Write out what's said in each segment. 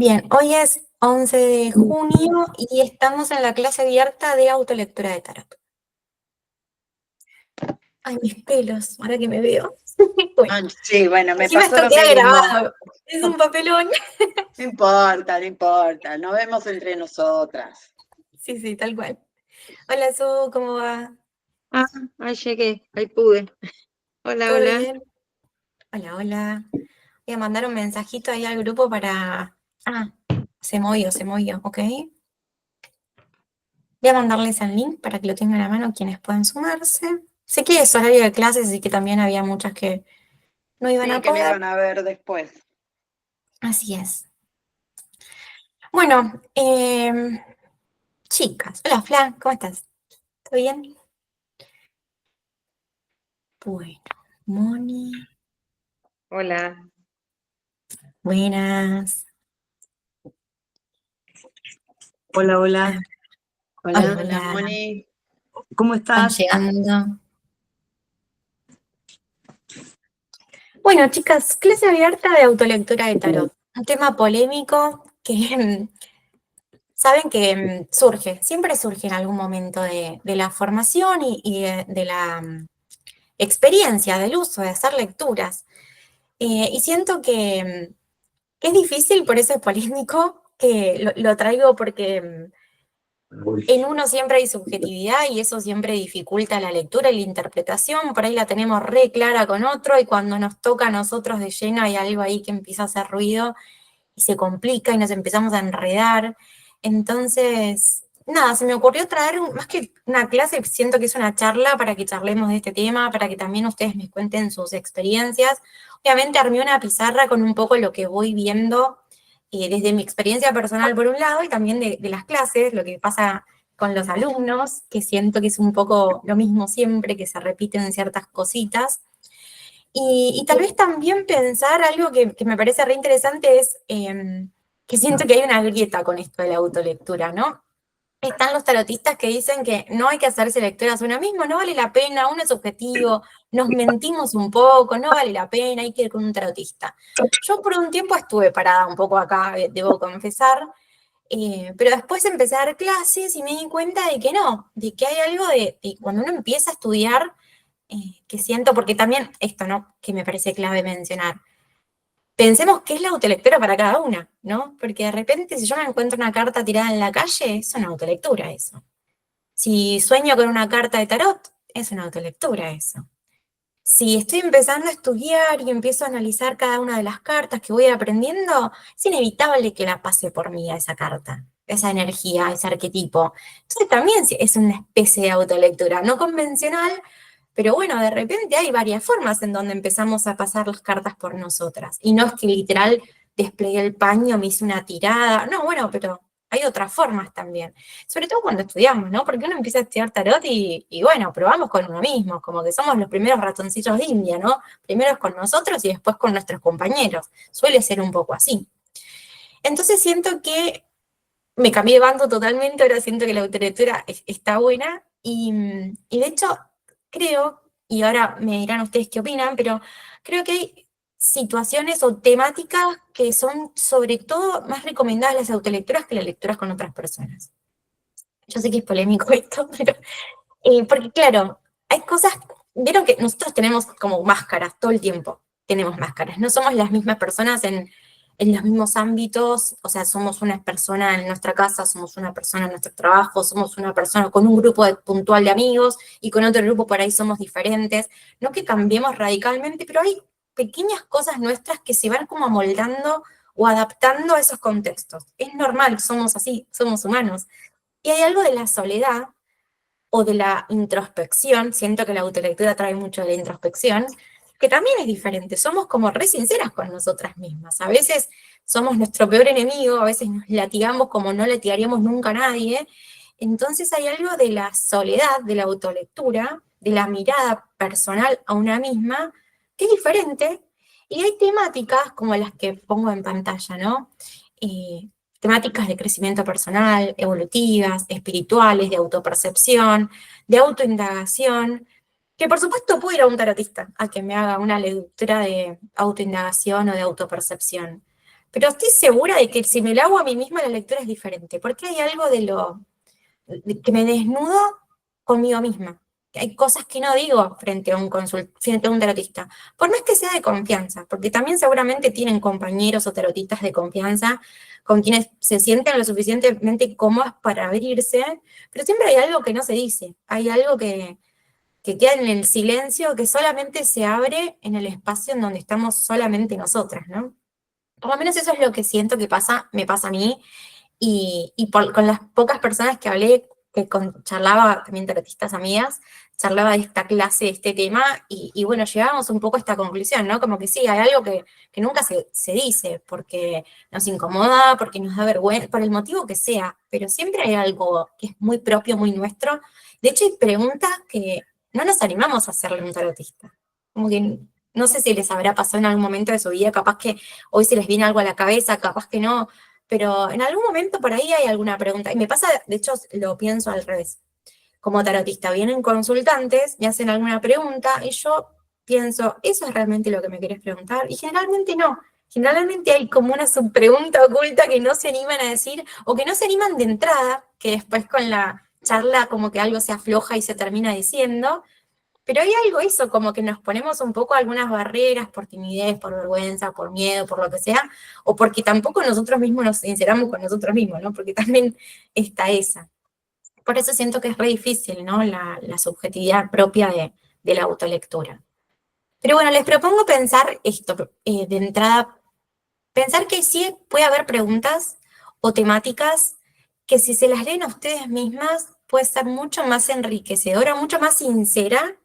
Bien, hoy es 11 de junio y estamos en la clase abierta de autolectura de tarot. Ay, mis pelos, ahora que me veo. Bueno, Sí, bueno, me encima pasó esto lo queda mismo. grabado, es un papelón. No importa, no importa, nos vemos entre nosotras. Sí, tal cual. Hola, Su, ¿cómo va? Ah, ahí llegué, ahí pude. Hola, ¿Todo hola. bien? Hola. Voy a mandar un mensajito ahí al grupo para... Ah, se movió, ok. Voy a mandarles el link para que lo tengan a mano quienes puedan sumarse. Sé que es horario de clases y que también había muchas que no iban Sí, a que lo poder. iban a ver después. Así es. Bueno, chicas. Hola, Fla, ¿cómo estás? ¿Todo bien? Bueno, Moni, Hola. buenas. Hola, Ah, Hola. Hola, hola. Moni. ¿cómo Vamos estás? llegando. Bueno, chicas, clase abierta de autolectura de tarot. Un tema polémico que saben que siempre surge en algún momento de la formación y de la experiencia, del uso, de hacer lecturas. Y siento que es difícil, por eso es polémico, que lo traigo porque en uno siempre hay subjetividad y eso siempre dificulta la lectura y la interpretación. Por ahí la tenemos re clara con otro y cuando nos toca a nosotros de lleno hay algo ahí que empieza a hacer ruido y se complica y nos empezamos a enredar. Entonces, nada, se me ocurrió traer, más que una clase, siento que es una charla para que charlemos de este tema, para que también ustedes me cuenten sus experiencias. Obviamente armé una pizarra con un poco lo que voy viendo desde mi experiencia personal por un lado y también de las clases, lo que pasa con los alumnos, que siento que es un poco lo mismo siempre, que se repiten ciertas cositas. Y tal vez también pensar algo que me parece re interesante es que siento que hay una grieta con esto de la autolectura, ¿no? Están los tarotistas que dicen que no hay que hacerse lecturas uno mismo, no vale la pena, uno es objetivo, nos mentimos un poco, no vale la pena, hay que ir con un tarotista. Yo por un tiempo estuve parada un poco acá, debo confesar, pero después empecé a dar clases y me di cuenta de que no, de que hay algo de cuando uno empieza a estudiar, que siento, porque también esto, ¿no? Que me parece clave mencionar. Pensemos qué es la autolectura para cada una, ¿no? Porque de repente si yo me encuentro una carta tirada en la calle, es una autolectura eso. Si sueño con una carta de tarot, es una autolectura eso. Si estoy empezando a estudiar y empiezo a analizar cada una de las cartas que voy aprendiendo, es inevitable que la pase por mí a esa carta, esa energía, ese arquetipo. Entonces también es una especie de autolectura, no convencional, pero bueno, de repente hay varias formas en donde empezamos a pasar las cartas por nosotras. Y no es que literal desplegué el paño, me hice una tirada, no, bueno, pero hay otras formas también. Sobre todo cuando estudiamos, ¿no? Porque uno empieza a estudiar tarot y bueno, probamos con uno mismo, como que somos los primeros ratoncillos de India, ¿no? Primero es con nosotros y después con nuestros compañeros. Suele ser un poco así. Entonces siento que me cambié de bando totalmente, ahora siento que la literatura está buena y de hecho creo, y ahora me dirán ustedes qué opinan, pero creo que hay situaciones o temáticas que son sobre todo más recomendadas las autolecturas que las lecturas con otras personas. Yo sé que es polémico esto, pero porque claro, hay cosas, vieron que nosotros tenemos como máscaras todo el tiempo, tenemos máscaras, no somos las mismas personas en los mismos ámbitos, o sea, somos una persona en nuestra casa, somos una persona en nuestro trabajo, somos una persona con un grupo puntual de amigos y con otro grupo por ahí somos diferentes, no que cambiemos radicalmente, pero hay pequeñas cosas nuestras que se van como amoldando o adaptando a esos contextos. Es normal, somos así, somos humanos. Y hay algo de la soledad o de la introspección, siento que la autolectura trae mucho de la introspección, que también es diferente, somos como re sinceras con nosotras mismas, a veces somos nuestro peor enemigo, a veces nos latigamos como no latigaríamos nunca a nadie, entonces hay algo de la soledad, de la autolectura, de la mirada personal a una misma, que es diferente, y hay temáticas como las que pongo en pantalla, ¿no? Eh, Temáticas de crecimiento personal, evolutivas, espirituales, de autopercepción, de autoindagación, que por supuesto puedo ir a un tarotista a que me haga una lectura de autoindagación o de autopercepción, pero estoy segura de que si me lo hago a mí misma la lectura es diferente, porque hay algo que me desnudo conmigo misma. Hay cosas que no digo frente a un tarotista, por más que sea de confianza, porque también seguramente tienen compañeros o tarotistas de confianza con quienes se sienten lo suficientemente cómodos para abrirse, pero siempre hay algo que no se dice, hay algo que queda en el silencio, que solamente se abre en el espacio en donde estamos solamente nosotras, ¿no? Por lo menos eso es lo que siento que me pasa a mí, con las pocas personas que hablé, charlaba, también tarotistas amigas, charlaba de esta clase, de este tema, y bueno, llegábamos un poco a esta conclusión, ¿no? Como que sí, hay algo que nunca se dice, porque nos incomoda, porque nos da vergüenza, por el motivo que sea, pero siempre hay algo que es muy propio, muy nuestro. De hecho, hay preguntas que no nos animamos a hacerle a un tarotista. Como que no sé si les habrá pasado en algún momento de su vida, capaz que hoy se les viene algo a la cabeza, capaz que no, pero en algún momento por ahí hay alguna pregunta. Y me pasa, de hecho, lo pienso al revés. Como tarotista, vienen consultantes, me hacen alguna pregunta y yo pienso, ¿eso es realmente lo que me querés preguntar? Y generalmente no. Generalmente hay como una subpregunta oculta que no se animan a decir o que no se animan de entrada, que después con la charla como que algo se afloja y se termina diciendo. Pero hay algo eso, como que nos ponemos un poco algunas barreras por timidez, por vergüenza, por miedo, por lo que sea, o porque tampoco nosotros mismos nos sinceramos con nosotros mismos, ¿no? Porque también está esa. Por eso siento que es re difícil, ¿no? La subjetividad propia de la autolectura. Pero bueno, les propongo pensar esto, de entrada, pensar que sí puede haber preguntas o temáticas que si se las leen a ustedes mismas puede ser mucho más enriquecedora, mucho más sincera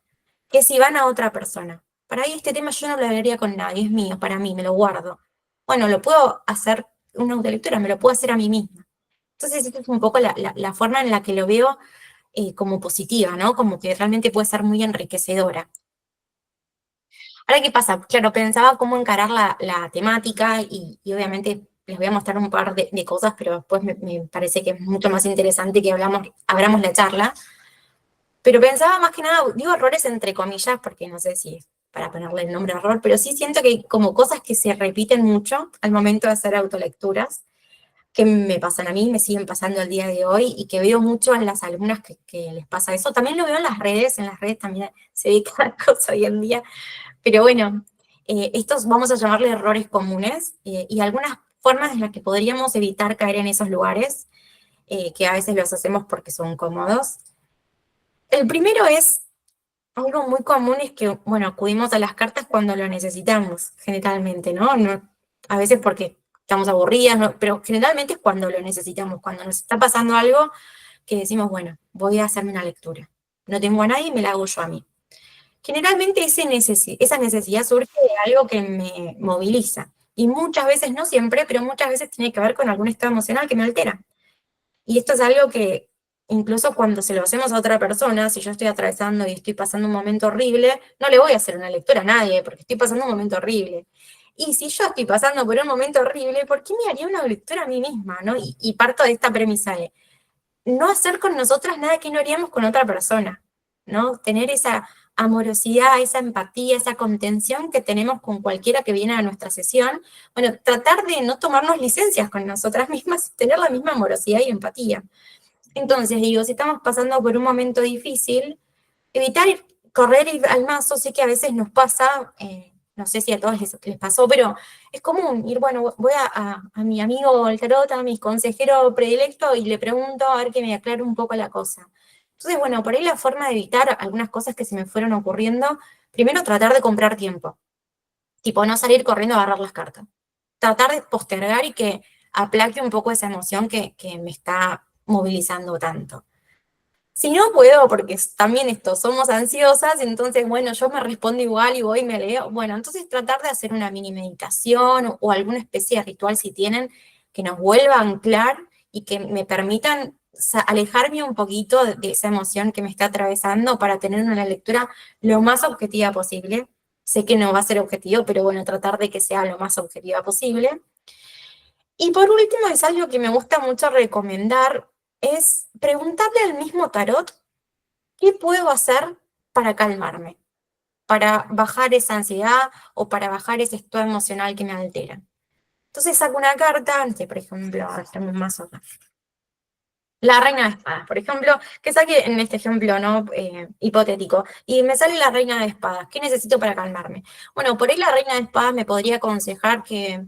que si van a otra persona. Para ahí este tema yo no lo hablaría con nadie, es mío, para mí, me lo guardo. Bueno, lo puedo hacer una autolectura, me lo puedo hacer a mí misma. Entonces, esta es un poco la forma en la que lo veo como positiva, ¿no? Como que realmente puede ser muy enriquecedora. Ahora, ¿qué pasa? Claro, pensaba cómo encarar la temática y obviamente les voy a mostrar un par de cosas, pero después me parece que es mucho más interesante que abramos la charla. Pero pensaba más que nada, digo errores entre comillas, porque no sé si es para ponerle el nombre error, pero sí siento que hay como cosas que se repiten mucho al momento de hacer autolecturas, que me pasan a mí, me siguen pasando el día de hoy, y que veo mucho en las alumnas que les pasa eso. También lo veo en las redes también se ve cada cosa hoy en día, pero bueno, estos vamos a llamarle errores comunes, y algunas formas en las que podríamos evitar caer en esos lugares, que a veces los hacemos porque son cómodos. El primero es, algo muy común es que, bueno, acudimos a las cartas cuando lo necesitamos, generalmente, ¿no? A veces porque estamos aburridas, ¿no? Pero generalmente es cuando lo necesitamos, cuando nos está pasando algo que decimos, bueno, voy a hacerme una lectura. No tengo a nadie, me la hago yo a mí. Generalmente esa necesidad surge de algo que me moviliza. Y muchas veces, no siempre, pero muchas veces tiene que ver con algún estado emocional que me altera. Y esto es algo que incluso cuando se lo hacemos a otra persona, si yo estoy atravesando y estoy pasando un momento horrible, no le voy a hacer una lectura a nadie, porque estoy pasando un momento horrible. Y si yo estoy pasando por un momento horrible, ¿por qué me haría una lectura a mí misma? ¿No? Y parto de esta premisa de no hacer con nosotras nada que no haríamos con otra persona, ¿no? Tener esa amorosidad, esa empatía, esa contención que tenemos con cualquiera que viene a nuestra sesión. Bueno, tratar de no tomarnos licencias con nosotras mismas, tener la misma amorosidad y empatía. Entonces, digo, si estamos pasando por un momento difícil, evitar correr al mazo. Sé que a veces nos pasa, no sé si a todos les pasó, pero es común ir, bueno, voy a mi amigo el tarot, a mi consejero predilecto, y le pregunto a ver que me aclare un poco la cosa. Entonces, bueno, por ahí la forma de evitar algunas cosas que se me fueron ocurriendo, primero tratar de comprar tiempo, tipo no salir corriendo a agarrar las cartas. Tratar de postergar y que aplaque un poco esa emoción que me está movilizando tanto. Si no puedo, porque también esto, somos ansiosas, entonces, bueno, yo me respondo igual y voy y me leo. Bueno, entonces tratar de hacer una mini meditación o alguna especie de ritual, si tienen, que nos vuelva a anclar y que me permitan alejarme un poquito de esa emoción que me está atravesando para tener una lectura lo más objetiva posible. Sé que no va a ser objetivo, pero bueno, tratar de que sea lo más objetiva posible. Y por último, es algo que me gusta mucho recomendar, es preguntarle al mismo tarot qué puedo hacer para calmarme, para bajar esa ansiedad o para bajar ese estado emocional que me altera. Entonces saco una carta, por ejemplo, tenemos más acá. La reina de espadas, por ejemplo, que saque en este ejemplo, ¿no? Hipotético, y me sale la reina de espadas. ¿Qué necesito para calmarme? Bueno, por ahí la reina de espadas me podría aconsejar que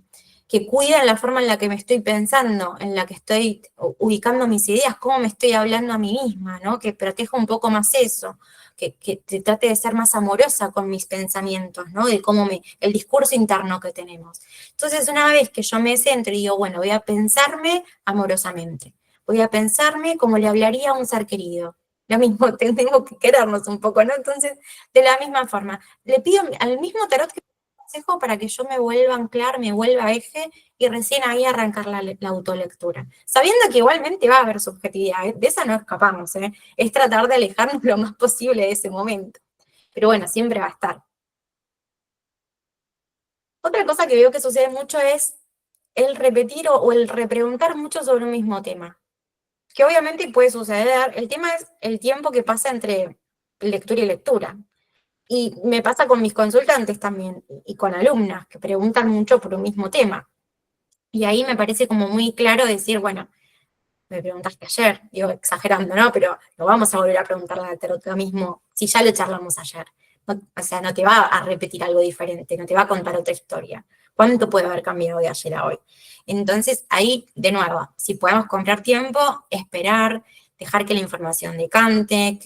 cuide la forma en la que me estoy pensando, en la que estoy ubicando mis ideas, cómo me estoy hablando a mí misma, ¿no? Que proteja un poco más eso, que trate de ser más amorosa con mis pensamientos, ¿no? De cómo el discurso interno que tenemos. Entonces, una vez que yo me centro y digo, bueno, voy a pensarme amorosamente. Voy a pensarme como le hablaría a un ser querido. Lo mismo, tengo que querernos un poco, ¿no? Entonces, de la misma forma, le pido al mismo tarot que me consejo para que yo me vuelva a anclar, me vuelva a eje y recién ahí arrancar la autolectura. Sabiendo que igualmente va a haber subjetividad, de esa no escapamos, ¿eh? Es tratar de alejarnos lo más posible de ese momento. Pero bueno, siempre va a estar. Otra cosa que veo que sucede mucho es el repetir o el repreguntar mucho sobre un mismo tema. Que obviamente puede suceder, el tema es el tiempo que pasa entre lectura y lectura. Y me pasa con mis consultantes también, y con alumnas que preguntan mucho por un mismo tema. Y ahí me parece como muy claro decir, bueno, me preguntaste ayer, digo exagerando, ¿no? Pero no vamos a volver a preguntarle al tarot lo mismo si ya lo charlamos ayer. O sea, no te va a repetir algo diferente, no te va a contar otra historia. ¿Cuánto puede haber cambiado de ayer a hoy? Entonces, ahí, de nuevo, si podemos comprar tiempo, esperar, dejar que la información decante,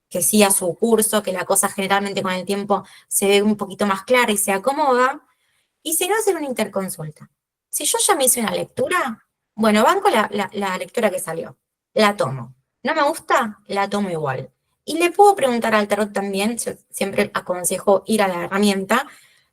que siga su curso, que la cosa generalmente con el tiempo se ve un poquito más clara y se acomoda, y si no, hacer una interconsulta. Si yo ya me hice una lectura, bueno, banco la lectura que salió, la tomo. No me gusta, la tomo igual. Y le puedo preguntar al tarot también, yo siempre aconsejo ir a la herramienta,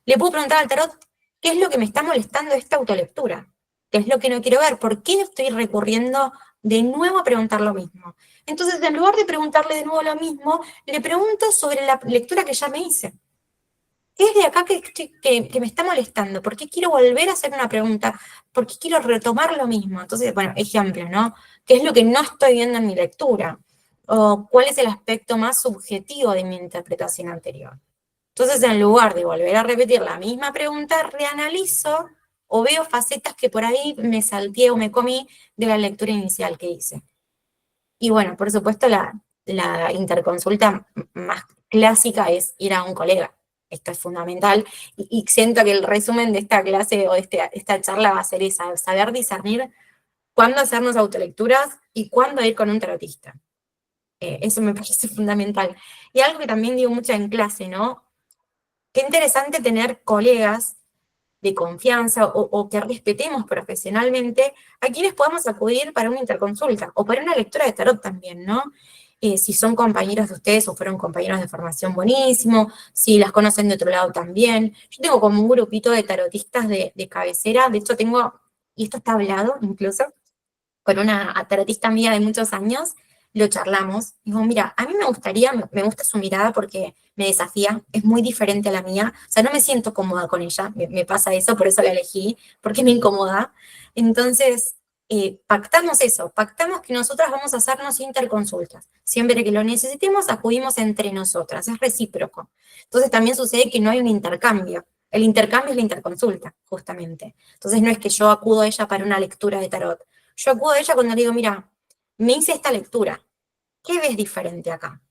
le puedo preguntar al tarot qué es lo que me está molestando de esta autolectura, qué es lo que no quiero ver, por qué estoy recurriendo de nuevo a preguntar lo mismo. Entonces, en lugar de preguntarle de nuevo lo mismo, le pregunto sobre la lectura que ya me hice. ¿Qué es de acá que me está molestando? ¿Por qué quiero volver a hacer una pregunta? ¿Por qué quiero retomar lo mismo? Entonces, bueno, ejemplo, ¿no? ¿Qué es lo que no estoy viendo en mi lectura? ¿O cuál es el aspecto más subjetivo de mi interpretación anterior? Entonces, en lugar de volver a repetir la misma pregunta, reanalizo o veo facetas que por ahí me salteé o me comí de la lectura inicial que hice. Y bueno, por supuesto, la interconsulta más clásica es ir a un colega. Esto es fundamental. Y siento que el resumen de esta clase o de esta charla va a ser esa, saber discernir cuándo hacernos autolecturas y cuándo ir con un tarotista. Eso me parece fundamental. Y algo que también digo mucho en clase, ¿no? Qué interesante tener colegas de confianza o que respetemos profesionalmente a quienes podamos acudir para una interconsulta o para una lectura de tarot también, ¿no? Si son compañeros de ustedes o fueron compañeros de formación, buenísimo, si las conocen de otro lado también. Yo tengo como un grupito de tarotistas de cabecera, de hecho tengo, y esto está hablado incluso, con una tarotista amiga de muchos años, lo charlamos. Digo, mira, a mí me gustaría, me gusta su mirada porque me desafía, es muy diferente a la mía. O sea, no me siento cómoda con ella, me pasa eso, por eso la elegí, porque me incomoda. Entonces, pactamos eso, pactamos que nosotras vamos a hacernos interconsultas. Siempre que lo necesitemos, acudimos entre nosotras, es recíproco. Entonces, también sucede que no hay un intercambio. El intercambio es la interconsulta, justamente. Entonces, no es que yo acudo a ella para una lectura de tarot. Yo acudo a ella cuando le digo, mira, me hice esta lectura, ¿qué ves diferente acá?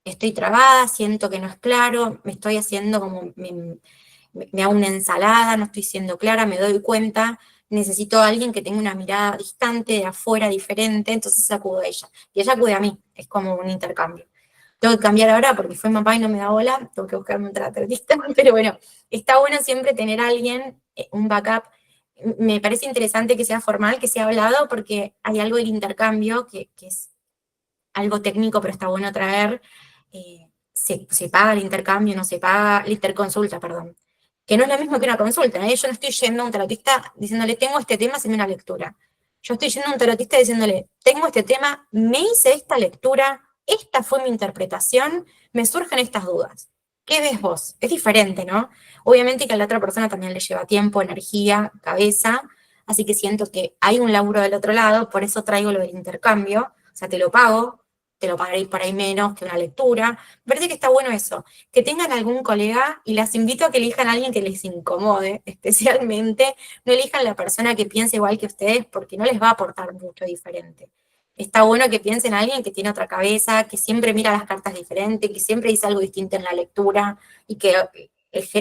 Estoy trabada, siento que no es claro, me estoy haciendo como, me hago una ensalada, no estoy siendo clara, me doy cuenta, necesito a alguien que tenga una mirada distante, de afuera, diferente, entonces acudo a ella. Y ella acude a mí, es como un intercambio. Tengo que cambiar ahora porque fue mamá y no me da bola, tengo que buscarme un terapeuta, pero bueno, está bueno siempre tener a alguien, un backup. Me parece interesante que sea formal, que sea hablado, porque hay algo del intercambio que es algo técnico, pero está bueno traer. Se paga el intercambio, no se paga, la interconsulta, perdón. Que no es lo mismo que una consulta, ¿eh? Yo no estoy yendo a un tarotista diciéndole, tengo este tema, hazme una lectura. Yo estoy yendo a un tarotista diciéndole, tengo este tema, me hice esta lectura, esta fue mi interpretación, me surgen estas dudas. ¿Qué ves vos? Es diferente, ¿no? Obviamente que a la otra persona también le lleva tiempo, energía, cabeza, así que siento que hay un laburo del otro lado, por eso traigo lo del intercambio, o sea, te lo pago, te lo pagaréis por ahí menos que una lectura. Me parece que está bueno eso, que tengan algún colega, y las invito a que elijan a alguien que les incomode, especialmente, no elijan la persona que piense igual que ustedes, porque no les va a aportar mucho diferente. Está bueno que piensen a alguien que tiene otra cabeza, que siempre mira las cartas diferentes, que siempre dice algo distinto en la lectura, y que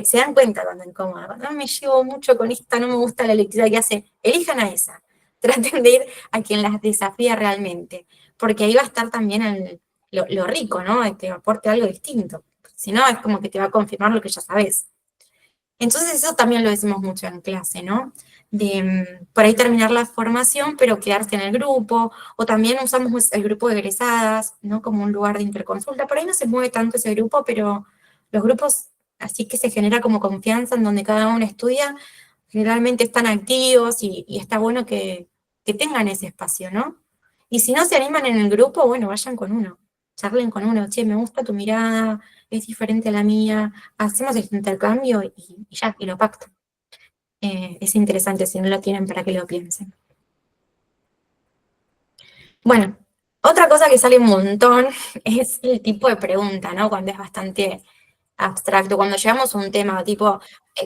se dan cuenta cuando incomoda. No me llevo mucho con esta, no me gusta la lectura que hace. Elijan a esa. Traten de ir a quien las desafía realmente, porque ahí va a estar también lo rico, ¿no? Que te aporte algo distinto. Si no, es como que te va a confirmar lo que ya sabes. Entonces eso también lo decimos mucho en clase, ¿no? De por ahí terminar la formación, pero quedarse en el grupo, o también usamos el grupo de egresadas, ¿no? Como un lugar de interconsulta. Por ahí no se mueve tanto ese grupo, pero los grupos, así que se genera como confianza en donde cada uno estudia, generalmente están activos y está bueno que tengan ese espacio, ¿no? Y si no se animan en el grupo, bueno, vayan con uno, charlen con uno, che, me gusta tu mirada, es diferente a la mía, hacemos este intercambio y ya, y lo pacto. Es interesante, si no lo tienen, para que lo piensen. Bueno, otra cosa que sale un montón es el tipo de pregunta, ¿no? Cuando es bastante abstracto, cuando llegamos a un tema tipo,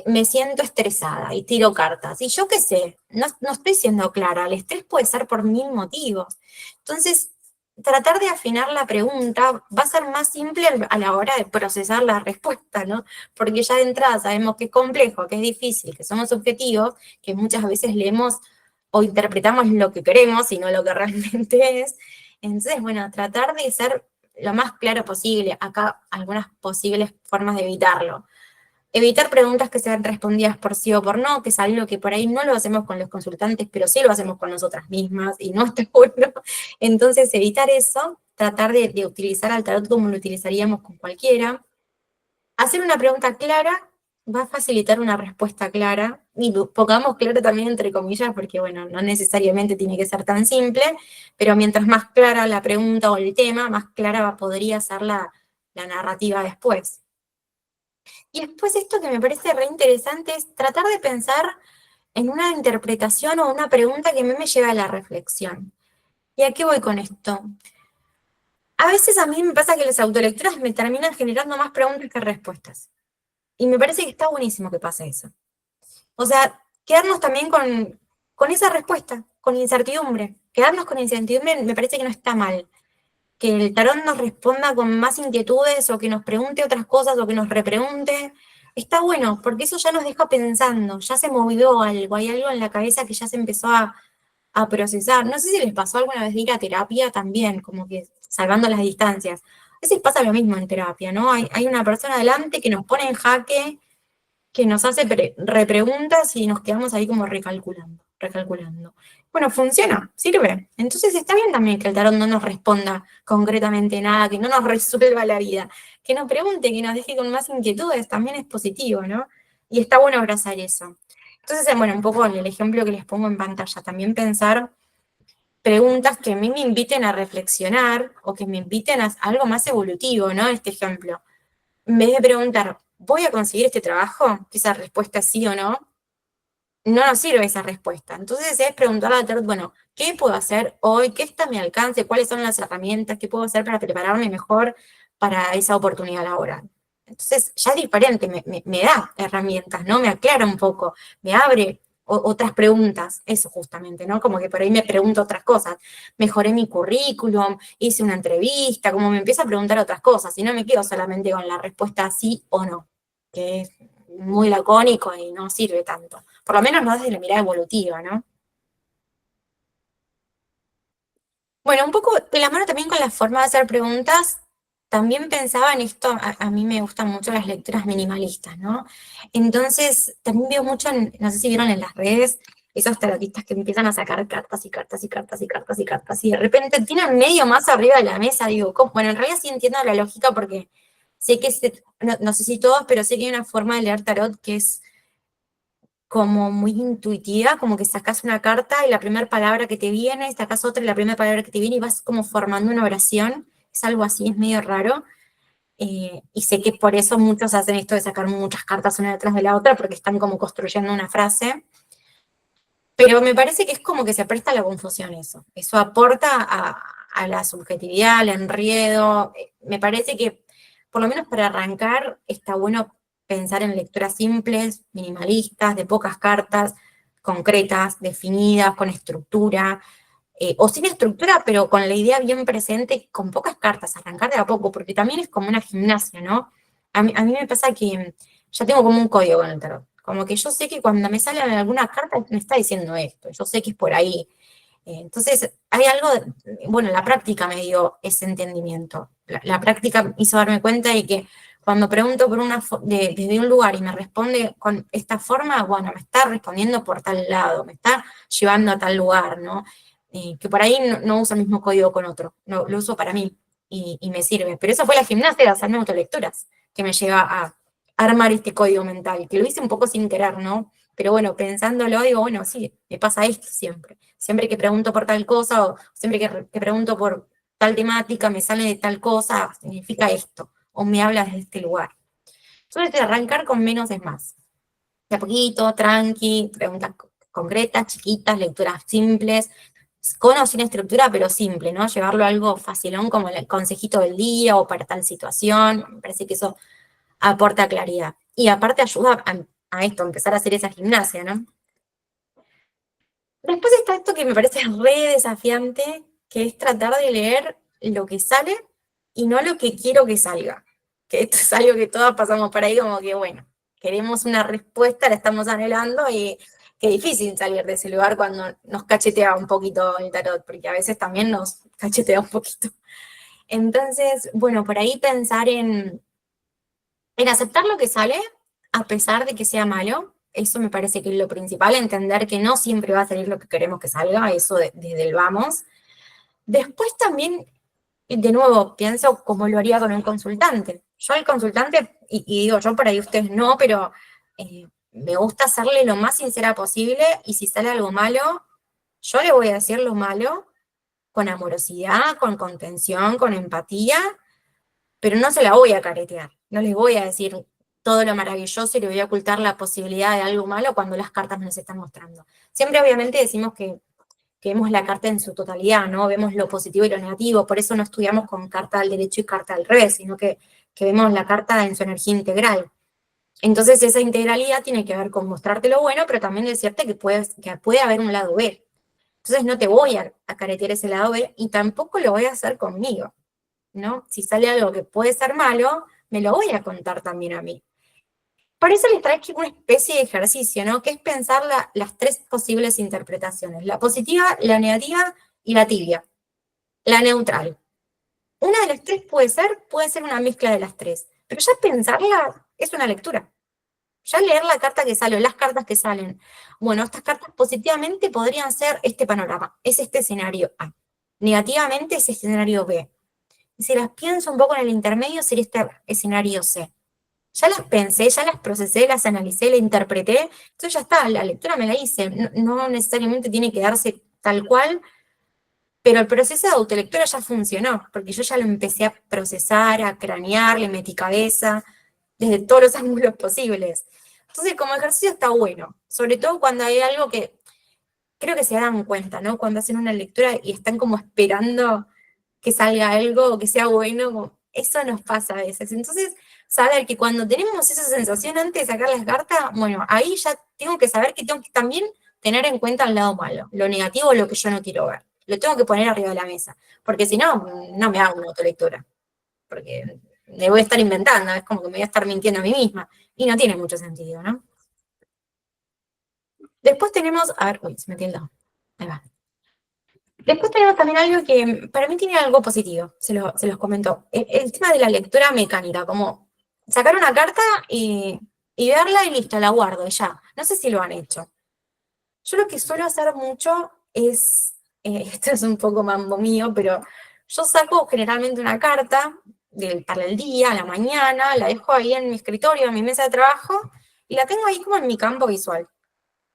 me siento estresada y tiro cartas, y yo qué sé, no estoy siendo clara, el estrés puede ser por 1000 motivos. Entonces, tratar de afinar la pregunta va a ser más simple a la hora de procesar la respuesta, ¿no? Porque ya de entrada sabemos que es complejo, que es difícil, que somos objetivos, que muchas veces leemos o interpretamos lo que queremos y no lo que realmente es. Entonces, bueno, tratar de ser lo más claro posible. Acá algunas posibles formas de evitarlo. Evitar preguntas que sean respondidas por sí o por no, que es algo que por ahí no lo hacemos con los consultantes, pero sí lo hacemos con nosotras mismas y no está bueno. Entonces, evitar eso, tratar de utilizar al tarot como lo utilizaríamos con cualquiera. Hacer una pregunta clara va a facilitar una respuesta clara, y pongamos claro también entre comillas, porque bueno, no necesariamente tiene que ser tan simple, pero mientras más clara la pregunta o el tema, más clara podría ser la narrativa después. Y después esto que me parece re interesante es tratar de pensar en una interpretación o una pregunta que a mí me lleva a la reflexión. ¿Y a qué voy con esto? A veces a mí me pasa que las autolecturas me terminan generando más preguntas que respuestas. Y me parece que está buenísimo que pase eso. O sea, quedarnos también con esa respuesta, con incertidumbre. Quedarnos con incertidumbre me parece que no está mal. Que el tarot nos responda con más inquietudes, o que nos pregunte otras cosas, o que nos repregunte, está bueno, porque eso ya nos deja pensando, ya se movió algo, hay algo en la cabeza que ya se empezó a procesar. No sé si les pasó alguna vez de ir a terapia también, como que salvando las distancias. A veces pasa lo mismo en terapia, ¿no? Hay una persona adelante que nos pone en jaque, que nos hace repreguntas y nos quedamos ahí como recalculando. Bueno, funciona, sirve. Entonces está bien también que el tarot no nos responda concretamente nada, que no nos resuelva la vida, que nos pregunte, que nos deje con más inquietudes, también es positivo, ¿no? Y está bueno abrazar eso. Entonces, bueno, un poco en el ejemplo que les pongo en pantalla, también pensar preguntas que a mí me inviten a reflexionar o que me inviten a algo más evolutivo, ¿no? Este ejemplo. En vez de preguntar, ¿voy a conseguir este trabajo? Que esa respuesta es sí o no, no nos sirve esa respuesta. Entonces es preguntarle al tarot, bueno, ¿qué puedo hacer hoy? ¿Qué está a mi alcance? ¿Cuáles son las herramientas? ¿Qué puedo hacer para prepararme mejor para esa oportunidad laboral? Entonces ya es diferente, me da herramientas, ¿no? Me aclara un poco, me abre otras preguntas, eso justamente, ¿no? Como que por ahí me pregunto otras cosas. Mejoré mi currículum, hice una entrevista, como me empieza a preguntar otras cosas, y no me quedo solamente con la respuesta sí o no, que es muy lacónico y no sirve tanto. Por lo menos no desde la mirada evolutiva, ¿no? Bueno, un poco de la mano también con la forma de hacer preguntas, también pensaba en esto, a mí me gustan mucho las lecturas minimalistas, ¿no? Entonces, también veo mucho, no sé si vieron en las redes, esos tarotistas que empiezan a sacar cartas y cartas y cartas y cartas y cartas, y de repente tienen medio más arriba de la mesa, digo, ¿cómo? Bueno, en realidad sí entiendo la lógica, porque sé que, no sé si todos, pero sé que hay una forma de leer tarot que es como muy intuitiva, como que sacas una carta y la primera palabra que te viene, sacas otra y la primera palabra que te viene, y vas como formando una oración. Es algo así, es medio raro. Y sé que por eso muchos hacen esto de sacar muchas cartas una detrás de la otra, porque están como construyendo una frase. Pero me parece que es como que se presta a la confusión eso. Eso aporta a la subjetividad, al enredo. Me parece que, por lo menos para arrancar, está bueno pensar en lecturas simples, minimalistas, de pocas cartas, concretas, definidas, con estructura, o sin estructura, pero con la idea bien presente, con pocas cartas, arrancar de a poco, porque también es como una gimnasia, ¿no? A mí me pasa que ya tengo como un código con el tarot, como que yo sé que cuando me sale alguna carta me está diciendo esto, yo sé que es por ahí. Entonces, hay algo, bueno, la práctica me dio ese entendimiento. La práctica me hizo darme cuenta de que cuando pregunto por desde un lugar y me responde con esta forma, bueno, me está respondiendo por tal lado, me está llevando a tal lugar, ¿no? Que por ahí no uso el mismo código con otro, lo uso para mí y me sirve. Pero eso fue la gimnasia de hacerme autolecturas, que me lleva a armar este código mental, que lo hice un poco sin querer, ¿no? Pero bueno, pensándolo, digo, bueno, sí, me pasa esto siempre. Siempre que pregunto por tal cosa o siempre que pregunto por tal temática, me sale de tal cosa, significa esto, o me habla desde este lugar. Entonces, arrancar con menos es más. De a poquito, tranqui, preguntas concretas, chiquitas, lecturas simples, con o sin estructura, pero simple, ¿no? Llevarlo a algo facilón como el consejito del día o para tal situación. Me parece que eso aporta claridad. Y aparte ayuda a esto, a empezar a hacer esa gimnasia, ¿no? Después está esto que me parece re desafiante, que es tratar de leer lo que sale y no lo que quiero que salga. Que esto es algo que todas pasamos por ahí como que, bueno, queremos una respuesta, la estamos anhelando y qué difícil salir de ese lugar cuando nos cachetea un poquito el tarot, porque a veces también nos cachetea un poquito. Entonces, bueno, por ahí pensar en aceptar lo que sale, a pesar de que sea malo. Eso me parece que es lo principal, entender que no siempre va a salir lo que queremos que salga, eso desde el vamos. Después también, de nuevo, pienso cómo lo haría con un consultante. Yo al consultante, y digo yo por ahí ustedes no, pero me gusta serle lo más sincera posible, y si sale algo malo, yo le voy a decir lo malo con amorosidad, con contención, con empatía, pero no se la voy a caretear, no les voy a decir todo lo maravilloso y le voy a ocultar la posibilidad de algo malo cuando las cartas nos están mostrando. Siempre obviamente decimos que vemos la carta en su totalidad, ¿no? Vemos lo positivo y lo negativo, por eso no estudiamos con carta al derecho y carta al revés, sino que vemos la carta en su energía integral. Entonces esa integralidad tiene que ver con mostrarte lo bueno, pero también decirte que puede haber un lado B. Entonces no te voy a caretear ese lado B y tampoco lo voy a hacer conmigo, ¿no? Si sale algo que puede ser malo, me lo voy a contar también a mí. Por eso les traje una especie de ejercicio, ¿no? Que es pensar las tres posibles interpretaciones: la positiva, la negativa y la tibia, la neutral. Una de las tres puede ser una mezcla de las tres, pero ya pensarla es una lectura. Ya leer la carta que sale, o las cartas que salen. Bueno, estas cartas positivamente podrían ser este panorama, es este escenario A. Negativamente es este escenario B. Y si las pienso un poco en el intermedio, sería este escenario C. Ya las pensé, ya las procesé, las analicé, las interpreté, entonces ya está, la lectura me la hice. No necesariamente tiene que darse tal cual, pero el proceso de autolectura ya funcionó, porque yo ya lo empecé a procesar, a cranear, le metí cabeza, desde todos los ángulos posibles. Entonces, como ejercicio está bueno, sobre todo cuando hay algo que creo que se dan cuenta, ¿no? Cuando hacen una lectura y están como esperando que salga algo, que sea bueno, eso nos pasa a veces. Entonces, saber que cuando tenemos esa sensación antes de sacar las cartas, bueno, ahí ya tengo que saber que tengo que también tener en cuenta el lado malo, lo negativo, lo que yo no quiero ver. Lo tengo que poner arriba de la mesa, porque si no, no me hago una autolectura, porque me voy a estar inventando, es como que me voy a estar mintiendo a mí misma, y no tiene mucho sentido, ¿no? Después tenemos, a ver, uy, se me tilda, ahí va. Después tenemos también algo que para mí tiene algo positivo, se los comento. El tema de la lectura mecánica, como sacar una carta y verla y listo, la guardo y ya. No sé si lo han hecho. Yo lo que suelo hacer mucho es, esto es un poco mambo mío, pero yo saco generalmente una carta para el día, a la mañana, la dejo ahí en mi escritorio, en mi mesa de trabajo, y la tengo ahí como en mi campo visual.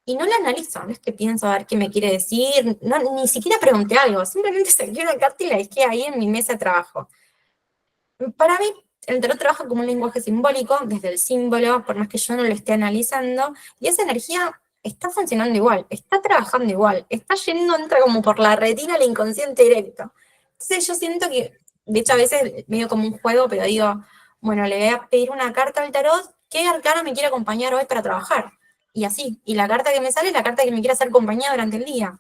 Y no la analizo, no es que pienso a ver qué me quiere decir, no, ni siquiera pregunté algo, simplemente saqué una carta y la dejé ahí en mi mesa de trabajo. Para mí, el tarot trabaja como un lenguaje simbólico, desde el símbolo, por más que yo no lo esté analizando, y esa energía está funcionando igual, está trabajando igual, está yendo, entra como por la retina al inconsciente directo. Entonces yo siento que, de hecho a veces medio como un juego, pero digo, bueno, le voy a pedir una carta al tarot, ¿qué arcano me quiere acompañar hoy para trabajar? Y así, y la carta que me sale es la carta que me quiere hacer compañía durante el día.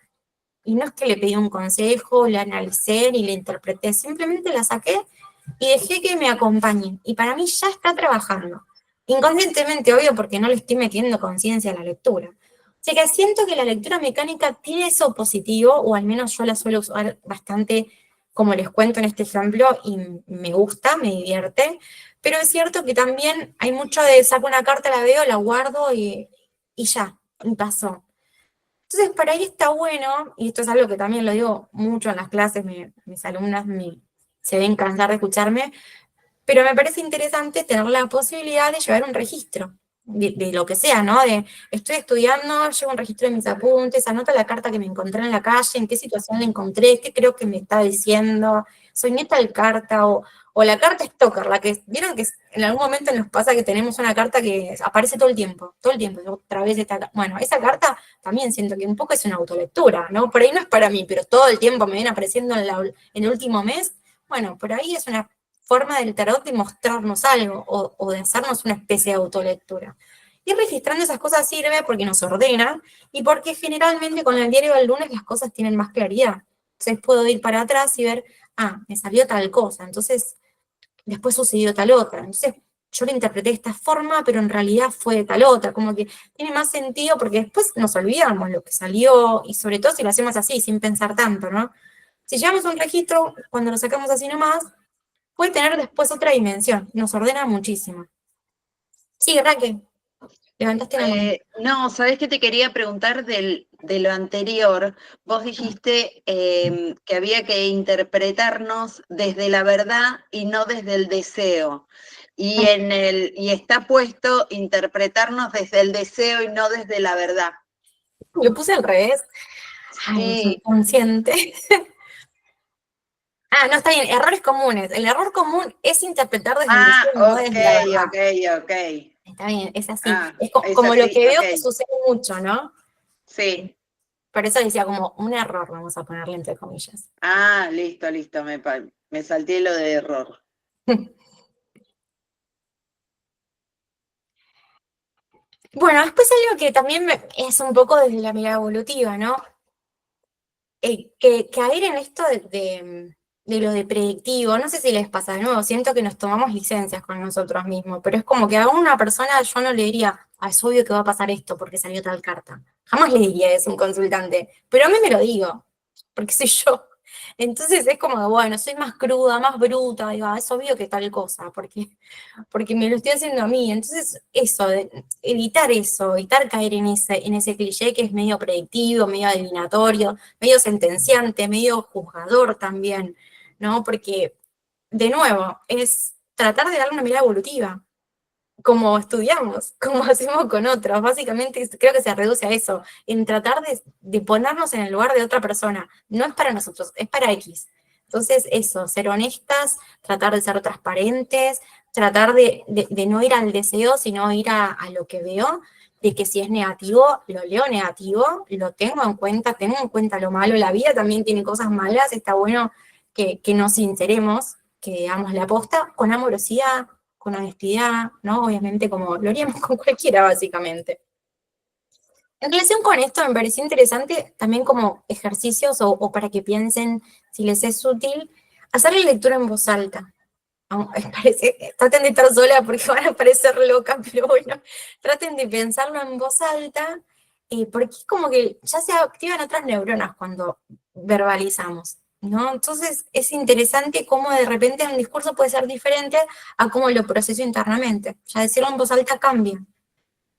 Y no es que le pedí un consejo, la analicé ni la interpreté, simplemente la saqué y dejé que me acompañe. Y para mí ya está trabajando. Inconscientemente, obvio, porque no le estoy metiendo conciencia a la lectura. O sea que siento que la lectura mecánica tiene eso positivo, o al menos yo la suelo usar bastante, como les cuento en este ejemplo, y me gusta, me divierte. Pero es cierto que también hay mucho de saco una carta, la veo, la guardo y ya, y pasó. Entonces, por ahí está bueno, y esto es algo que también lo digo mucho en las clases, mis alumnas se ven cansar de escucharme, pero me parece interesante tener la posibilidad de llevar un registro de lo que sea, ¿no? De estoy estudiando, llevo un registro de mis apuntes, anoto la carta que me encontré en la calle, en qué situación la encontré, qué creo que me está diciendo, soñé tal carta, o la carta Stoker, la que, vieron que en algún momento nos pasa que tenemos una carta que aparece todo el tiempo, otra vez esta, bueno, esa carta también siento que un poco es una autolectura, ¿no? Por ahí no es para mí, pero todo el tiempo me viene apareciendo en el último mes, bueno, por ahí es una forma del tarot de mostrarnos algo o de hacernos una especie de autolectura. Ir registrando esas cosas sirve porque nos ordena y porque generalmente con el diario del lunes las cosas tienen más claridad. Entonces puedo ir para atrás y ver, me salió tal cosa, entonces después sucedió tal otra. Entonces yo lo interpreté de esta forma, pero en realidad fue de tal otra, como que tiene más sentido porque después nos olvidamos lo que salió y sobre todo si lo hacemos así, sin pensar tanto, ¿no? Si llevamos un registro, cuando lo sacamos así nomás, puede tener después otra dimensión, nos ordena muchísimo. Sí, Raquel, levantaste la mano. No, ¿sabés qué te quería preguntar de lo anterior? Vos dijiste que había que interpretarnos desde la verdad y no desde el deseo. Y está puesto interpretarnos desde el deseo y no desde la verdad. Lo puse al revés. Ay, soy Sí. consciente. No, está bien, errores comunes. El error común es interpretar desde el deseo y no Ok, desde la verdad. ok. Está bien, es así. Es Es como lo así, que veo que ok. sucede mucho, ¿no? Sí. Por eso decía como un error, vamos a ponerle entre comillas. Listo, me salté lo de error. Bueno, después algo que también es un poco desde la mirada evolutiva, ¿no? Que caer en esto de lo de predictivo, no sé si les pasa de nuevo, siento que nos tomamos licencias con nosotros mismos, pero es como que a una persona yo no le diría, es obvio que va a pasar esto porque salió tal carta. Jamás le diría eso a un consultante, pero a mí me lo digo, porque soy yo. Entonces es como, bueno, soy más cruda, más bruta, digo, es obvio que tal cosa, porque me lo estoy haciendo a mí. Entonces, evitar caer en ese cliché que es medio predictivo, medio adivinatorio, medio sentenciante, medio juzgador también, ¿no? Porque, de nuevo, es tratar de darle una mirada evolutiva, como estudiamos, como hacemos con otros. Básicamente creo que se reduce a eso, en tratar de ponernos en el lugar de otra persona. No es para nosotros, es para X. Entonces, eso, ser honestas, tratar de ser transparentes, tratar de no ir al deseo, sino ir a lo que veo, de que si es negativo, lo leo negativo, lo tengo en cuenta lo malo. La vida también tiene cosas malas, está bueno que nos sinceremos, que damos la posta con amorosidad, con honestidad, ¿no? Obviamente como lo haríamos con cualquiera, básicamente. En relación con esto, me pareció interesante también como ejercicios o para que piensen si les es útil, hacer la lectura en voz alta. Traten de estar sola porque van a parecer locas, pero bueno, traten de pensarlo en voz alta, porque es como que ya se activan otras neuronas cuando verbalizamos, ¿no? Entonces es interesante cómo de repente un discurso puede ser diferente a cómo lo proceso internamente. Ya decirlo en voz alta cambia.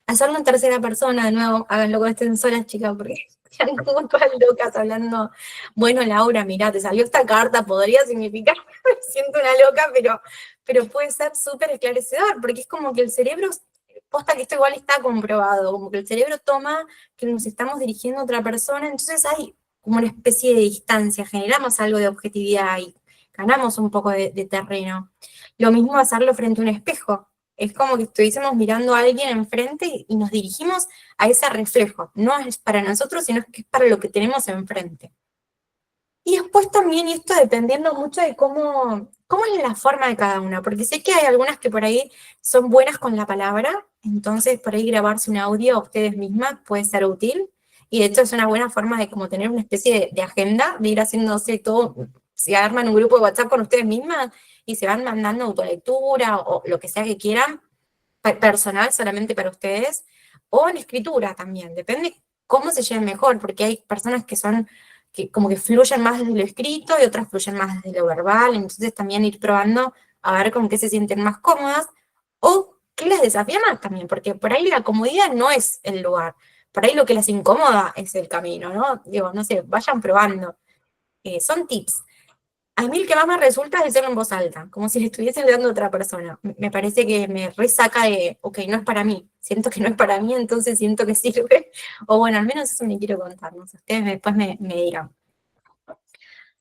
Hacerlo en tercera persona, de nuevo, háganlo cuando estén solas, chicas, porque están como todas locas hablando. Bueno, Laura, mirá, te salió esta carta, podría significar, me siento una loca, pero puede ser súper esclarecedor, porque es como que el cerebro, posta que esto igual está comprobado, como que el cerebro toma que nos estamos dirigiendo a otra persona, entonces hay como una especie de distancia, generamos algo de objetividad y ganamos un poco de terreno. Lo mismo hacerlo frente a un espejo. Es como que estuviésemos mirando a alguien enfrente y nos dirigimos a ese reflejo. No es para nosotros, sino que es para lo que tenemos enfrente. Y después también, y esto dependiendo mucho de cómo es la forma de cada una, porque sé que hay algunas que por ahí son buenas con la palabra, entonces por ahí grabarse un audio a ustedes mismas puede ser útil, y de hecho es una buena forma de como tener una especie de agenda, de ir haciéndose todo, se arman un grupo de WhatsApp con ustedes mismas y se van mandando autolectura o lo que sea que quieran, personal solamente para ustedes, o en escritura también, depende cómo se lleven mejor, porque hay personas que son, que como que fluyen más desde lo escrito y otras fluyen más desde lo verbal, entonces también ir probando a ver con qué se sienten más cómodas, o qué les desafía más también, porque por ahí la comodidad no es el lugar, por ahí lo que les incomoda es el camino, ¿no? Digo, no sé, vayan probando. Son tips. A mí el que más me resulta es decirlo en voz alta, como si le estuviese hablando a otra persona. Me parece que me resaca de, ok, no es para mí, siento que no es para mí, entonces siento que sirve. O bueno, al menos eso me quiero contar, no sé, ustedes después me dirán.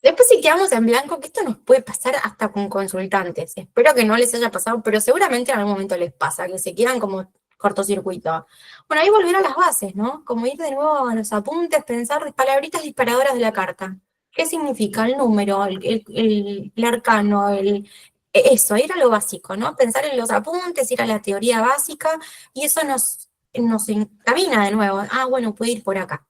Después si quedamos en blanco, que esto nos puede pasar hasta con consultantes. Espero que no les haya pasado, pero seguramente en algún momento les pasa, que se quedan como cortocircuito. Bueno, ahí volver a las bases, ¿no? Como ir de nuevo a los apuntes, pensar palabritas disparadoras de la carta. ¿Qué significa el número, el arcano, eso, ir a lo básico, ¿no? Pensar en los apuntes, ir a la teoría básica, y eso nos encamina de nuevo. Ah, bueno, puede ir por acá.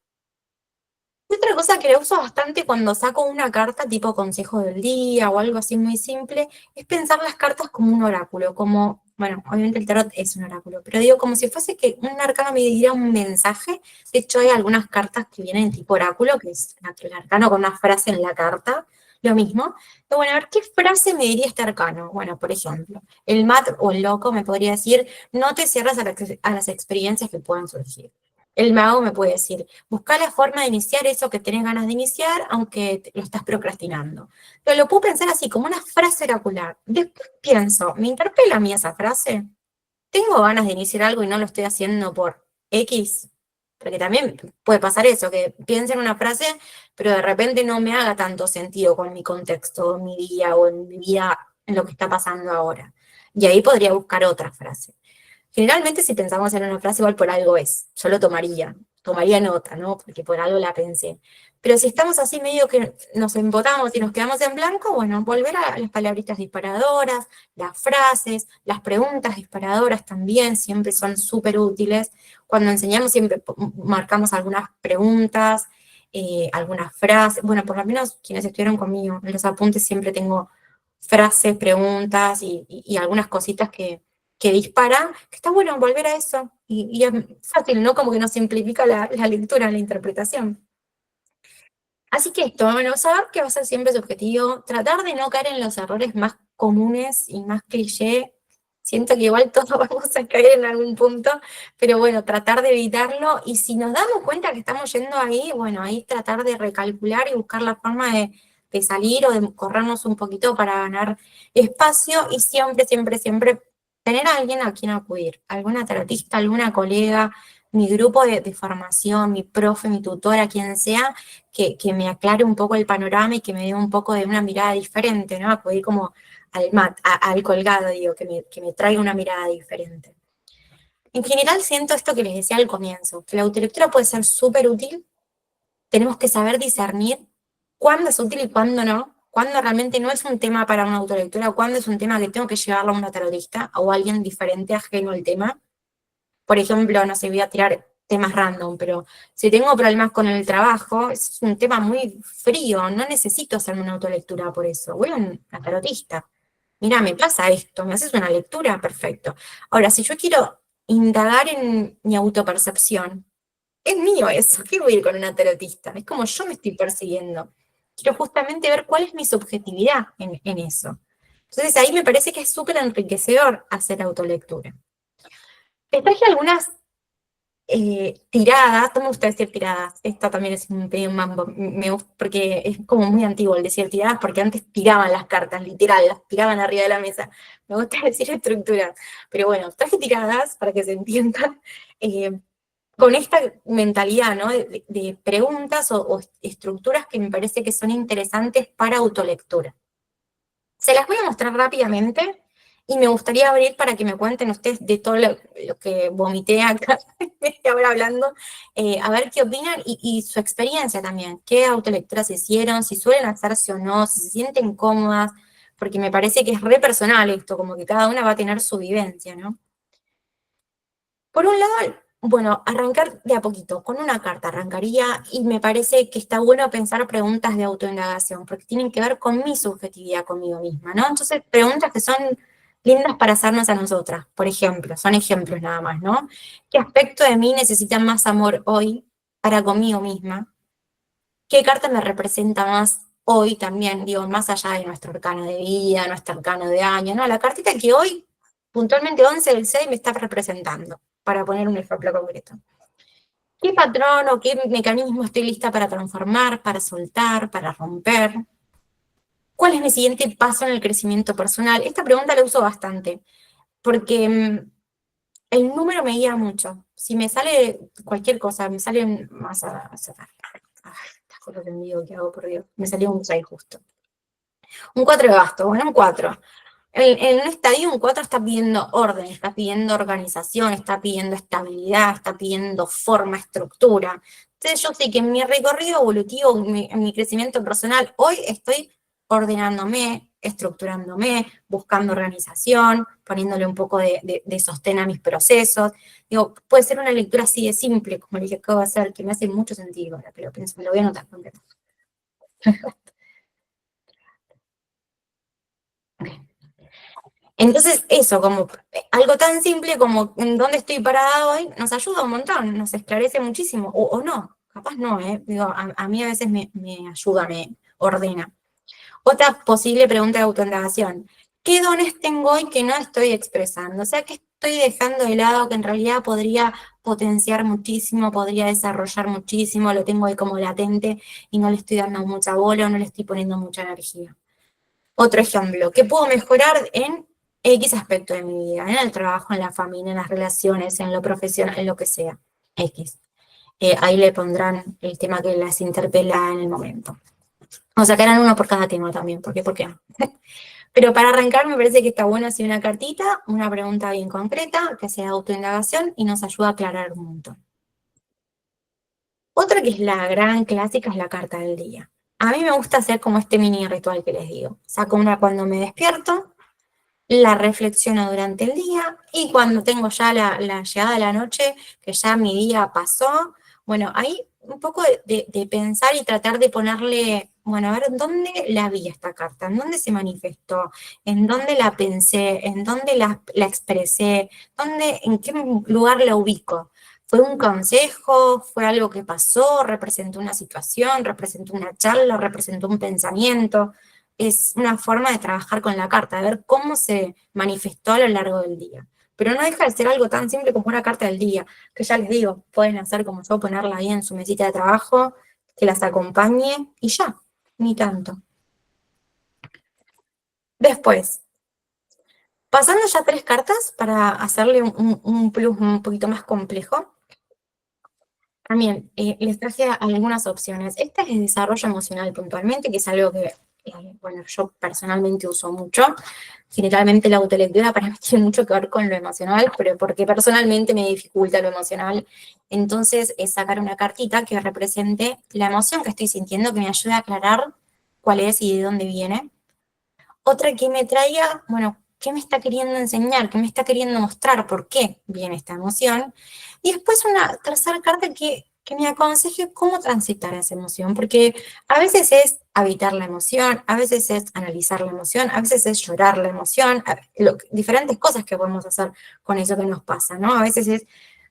Y otra cosa que la uso bastante cuando saco una carta tipo consejo del día o algo así muy simple, es pensar las cartas como un oráculo, como, bueno, obviamente el tarot es un oráculo, pero digo como si fuese que un arcano me diera un mensaje. De hecho hay algunas cartas que vienen tipo oráculo, que es el arcano con una frase en la carta, lo mismo. Pero bueno, a ver, ¿qué frase me diría este arcano? Bueno, por ejemplo, el mat o el loco me podría decir, no te cierres a las experiencias que puedan surgir. El mago me puede decir, busca la forma de iniciar eso que tenés ganas de iniciar, aunque lo estás procrastinando. Pero lo puedo pensar así, como una frase oracular. Después pienso, ¿me interpela a mí esa frase? ¿Tengo ganas de iniciar algo y no lo estoy haciendo por X? Porque también puede pasar eso, que piense en una frase, pero de repente no me haga tanto sentido con mi contexto, en mi día o en mi vida, en lo que está pasando ahora. Y ahí podría buscar otra frase. Generalmente si pensamos en una frase igual por algo es, yo lo tomaría nota, ¿no? Porque por algo la pensé. Pero si estamos así medio que nos embotamos y nos quedamos en blanco, bueno, volver a las palabritas disparadoras, las frases, las preguntas disparadoras también siempre son súper útiles. Cuando enseñamos siempre marcamos algunas preguntas, algunas frases, bueno, por lo menos quienes estuvieron conmigo, en los apuntes siempre tengo frases, preguntas y algunas cositas que dispara, que está bueno volver a eso, y es fácil, ¿no? Como que nos simplifica la lectura, la interpretación. Así que esto, bueno, saber que va a ser siempre subjetivo, tratar de no caer en los errores más comunes y más cliché, siento que igual todos vamos a caer en algún punto, pero bueno, tratar de evitarlo, y si nos damos cuenta que estamos yendo ahí, bueno, ahí tratar de recalcular y buscar la forma de salir o de corrernos un poquito para ganar espacio, y siempre, siempre, siempre tener a alguien a quien acudir, alguna tarotista, alguna colega, mi grupo de formación, mi profe, mi tutora, quien sea, que me aclare un poco el panorama y que me dé un poco de una mirada diferente, ¿no? Acudir como al colgado, digo, que me traiga una mirada diferente. En general siento esto que les decía al comienzo, que la autolectura puede ser súper útil, tenemos que saber discernir cuándo es útil y cuándo no, cuándo realmente no es un tema para una autolectura, o cuándo es un tema que tengo que llevarlo a una tarotista o a alguien diferente, ajeno al tema. Por ejemplo, no sé, voy a tirar temas random, pero si tengo problemas con el trabajo, es un tema muy frío, no necesito hacerme una autolectura por eso, voy a una tarotista. Mira, me pasa esto, me haces una lectura, perfecto. Ahora, si yo quiero indagar en mi autopercepción, es mío eso, ¿qué voy a ir con una tarotista? Es como yo me estoy persiguiendo. Quiero justamente ver cuál es mi subjetividad en eso. Entonces ahí me parece que es súper enriquecedor hacer autolectura. Les traje algunas tiradas, no me gusta decir tiradas, esto también es un pedio mambo, me gusta, porque es como muy antiguo el decir tiradas, porque antes tiraban las cartas, literal, las tiraban arriba de la mesa. Me gusta decir estructuras, pero bueno, traje tiradas para que se entiendan, con esta mentalidad, ¿no? De preguntas o estructuras que me parece que son interesantes para autolectura. Se las voy a mostrar rápidamente, Y me gustaría abrir para que me cuenten ustedes de todo lo que vomité acá, ahora hablando, a ver qué opinan y su experiencia también, qué autolecturas hicieron, si suelen hacerse o no, si se sienten cómodas, porque me parece que es re personal esto, como que cada una va a tener su vivencia, ¿no? Por un lado, bueno, arrancar de a poquito, con una carta arrancaría y me parece que está bueno pensar preguntas de autoindagación, porque tienen que ver con mi subjetividad conmigo misma, ¿no? Entonces, preguntas que son lindas para hacernos a nosotras, por ejemplo, son ejemplos nada más, ¿no? ¿Qué aspecto de mí necesita más amor hoy para conmigo misma? ¿Qué carta me representa más hoy también, digo, más allá de nuestro arcano de vida, nuestro arcano de año, ¿no? La cartita que hoy, puntualmente 11 del 6, me está representando, para poner un ejemplo concreto. ¿Qué patrón o qué mecanismo estoy lista para transformar, para soltar, para romper? ¿Cuál es mi siguiente paso en el crecimiento personal? Esta pregunta la uso bastante, porque el número me guía mucho. Si me sale cualquier cosa, me sale más a sacar. Ay, estas cosas de envío que hago, por Dios. Me salió un 6 justo. Un 4 de basto, bueno, un 4. En un estadio, un 4 está pidiendo orden, está pidiendo organización, está pidiendo estabilidad, está pidiendo forma, estructura. Entonces yo sé que en mi recorrido evolutivo, en mi crecimiento personal, hoy estoy ordenándome, estructurándome, buscando organización, poniéndole un poco de sostén a mis procesos. Digo, puede ser una lectura así de simple, como le que acabo de hacer, que me hace mucho sentido ahora que lo pienso, me lo voy a anotar. Entonces, eso, como algo tan simple como en dónde estoy parada hoy, nos ayuda un montón, nos esclarece muchísimo, o no, capaz no, Digo, a mí a veces me ayuda, me ordena. Otra posible pregunta de autoindagación, ¿qué dones tengo hoy que no estoy expresando? O sea, ¿qué estoy dejando de lado que en realidad podría potenciar muchísimo, podría desarrollar muchísimo, lo tengo ahí como latente y no le estoy dando mucha bola o no le estoy poniendo mucha energía? Otro ejemplo, ¿qué puedo mejorar en X aspecto de mi vida? En el trabajo, en la familia, en las relaciones, en lo profesional, en lo que sea. X. Ahí le pondrán el tema que las interpela en el momento. O sacarán uno por cada tema también, porque ¿por qué no? Pero para arrancar me parece que está bueno hacer una cartita, una pregunta bien concreta, que sea autoindagación y nos ayuda a aclarar un montón. Otra que es la gran clásica es la carta del día. A mí me gusta hacer como este mini ritual que les digo. Saco una cuando me despierto, la reflexiono durante el día y cuando tengo ya la llegada de la noche, que ya mi día pasó, bueno, ahí un poco de pensar y tratar de ponerle, bueno, a ver, ¿dónde la vi esta carta? ¿En dónde se manifestó? ¿En dónde la pensé? ¿En dónde la expresé? ¿En qué lugar la ubico? ¿Fue un consejo? ¿Fue algo que pasó? ¿Representó una situación? ¿Representó una charla? ¿Representó un pensamiento? Es una forma de trabajar con la carta, de ver cómo se manifestó a lo largo del día. Pero no deja de ser algo tan simple como una carta del día, que ya les digo, pueden hacer como yo, ponerla ahí en su mesita de trabajo, que las acompañe y ya, ni tanto. Después, pasando ya 3 cartas para hacerle un plus un poquito más complejo, también les traje algunas opciones. Esta es de desarrollo emocional puntualmente, que es algo que, bueno, yo personalmente uso mucho. Generalmente la autolectura para mí tiene mucho que ver con lo emocional, pero porque personalmente me dificulta lo emocional. Entonces, es sacar una cartita que represente la emoción que estoy sintiendo, que me ayude a aclarar cuál es y de dónde viene. Otra que me traiga, bueno, qué me está queriendo enseñar, qué me está queriendo mostrar, por qué viene esta emoción. Y después una tercera carta que me aconseje cómo transitar esa emoción, porque a veces es habitar la emoción, a veces es analizar la emoción, a veces es llorar la emoción, diferentes cosas que podemos hacer con eso que nos pasa, ¿no? A veces es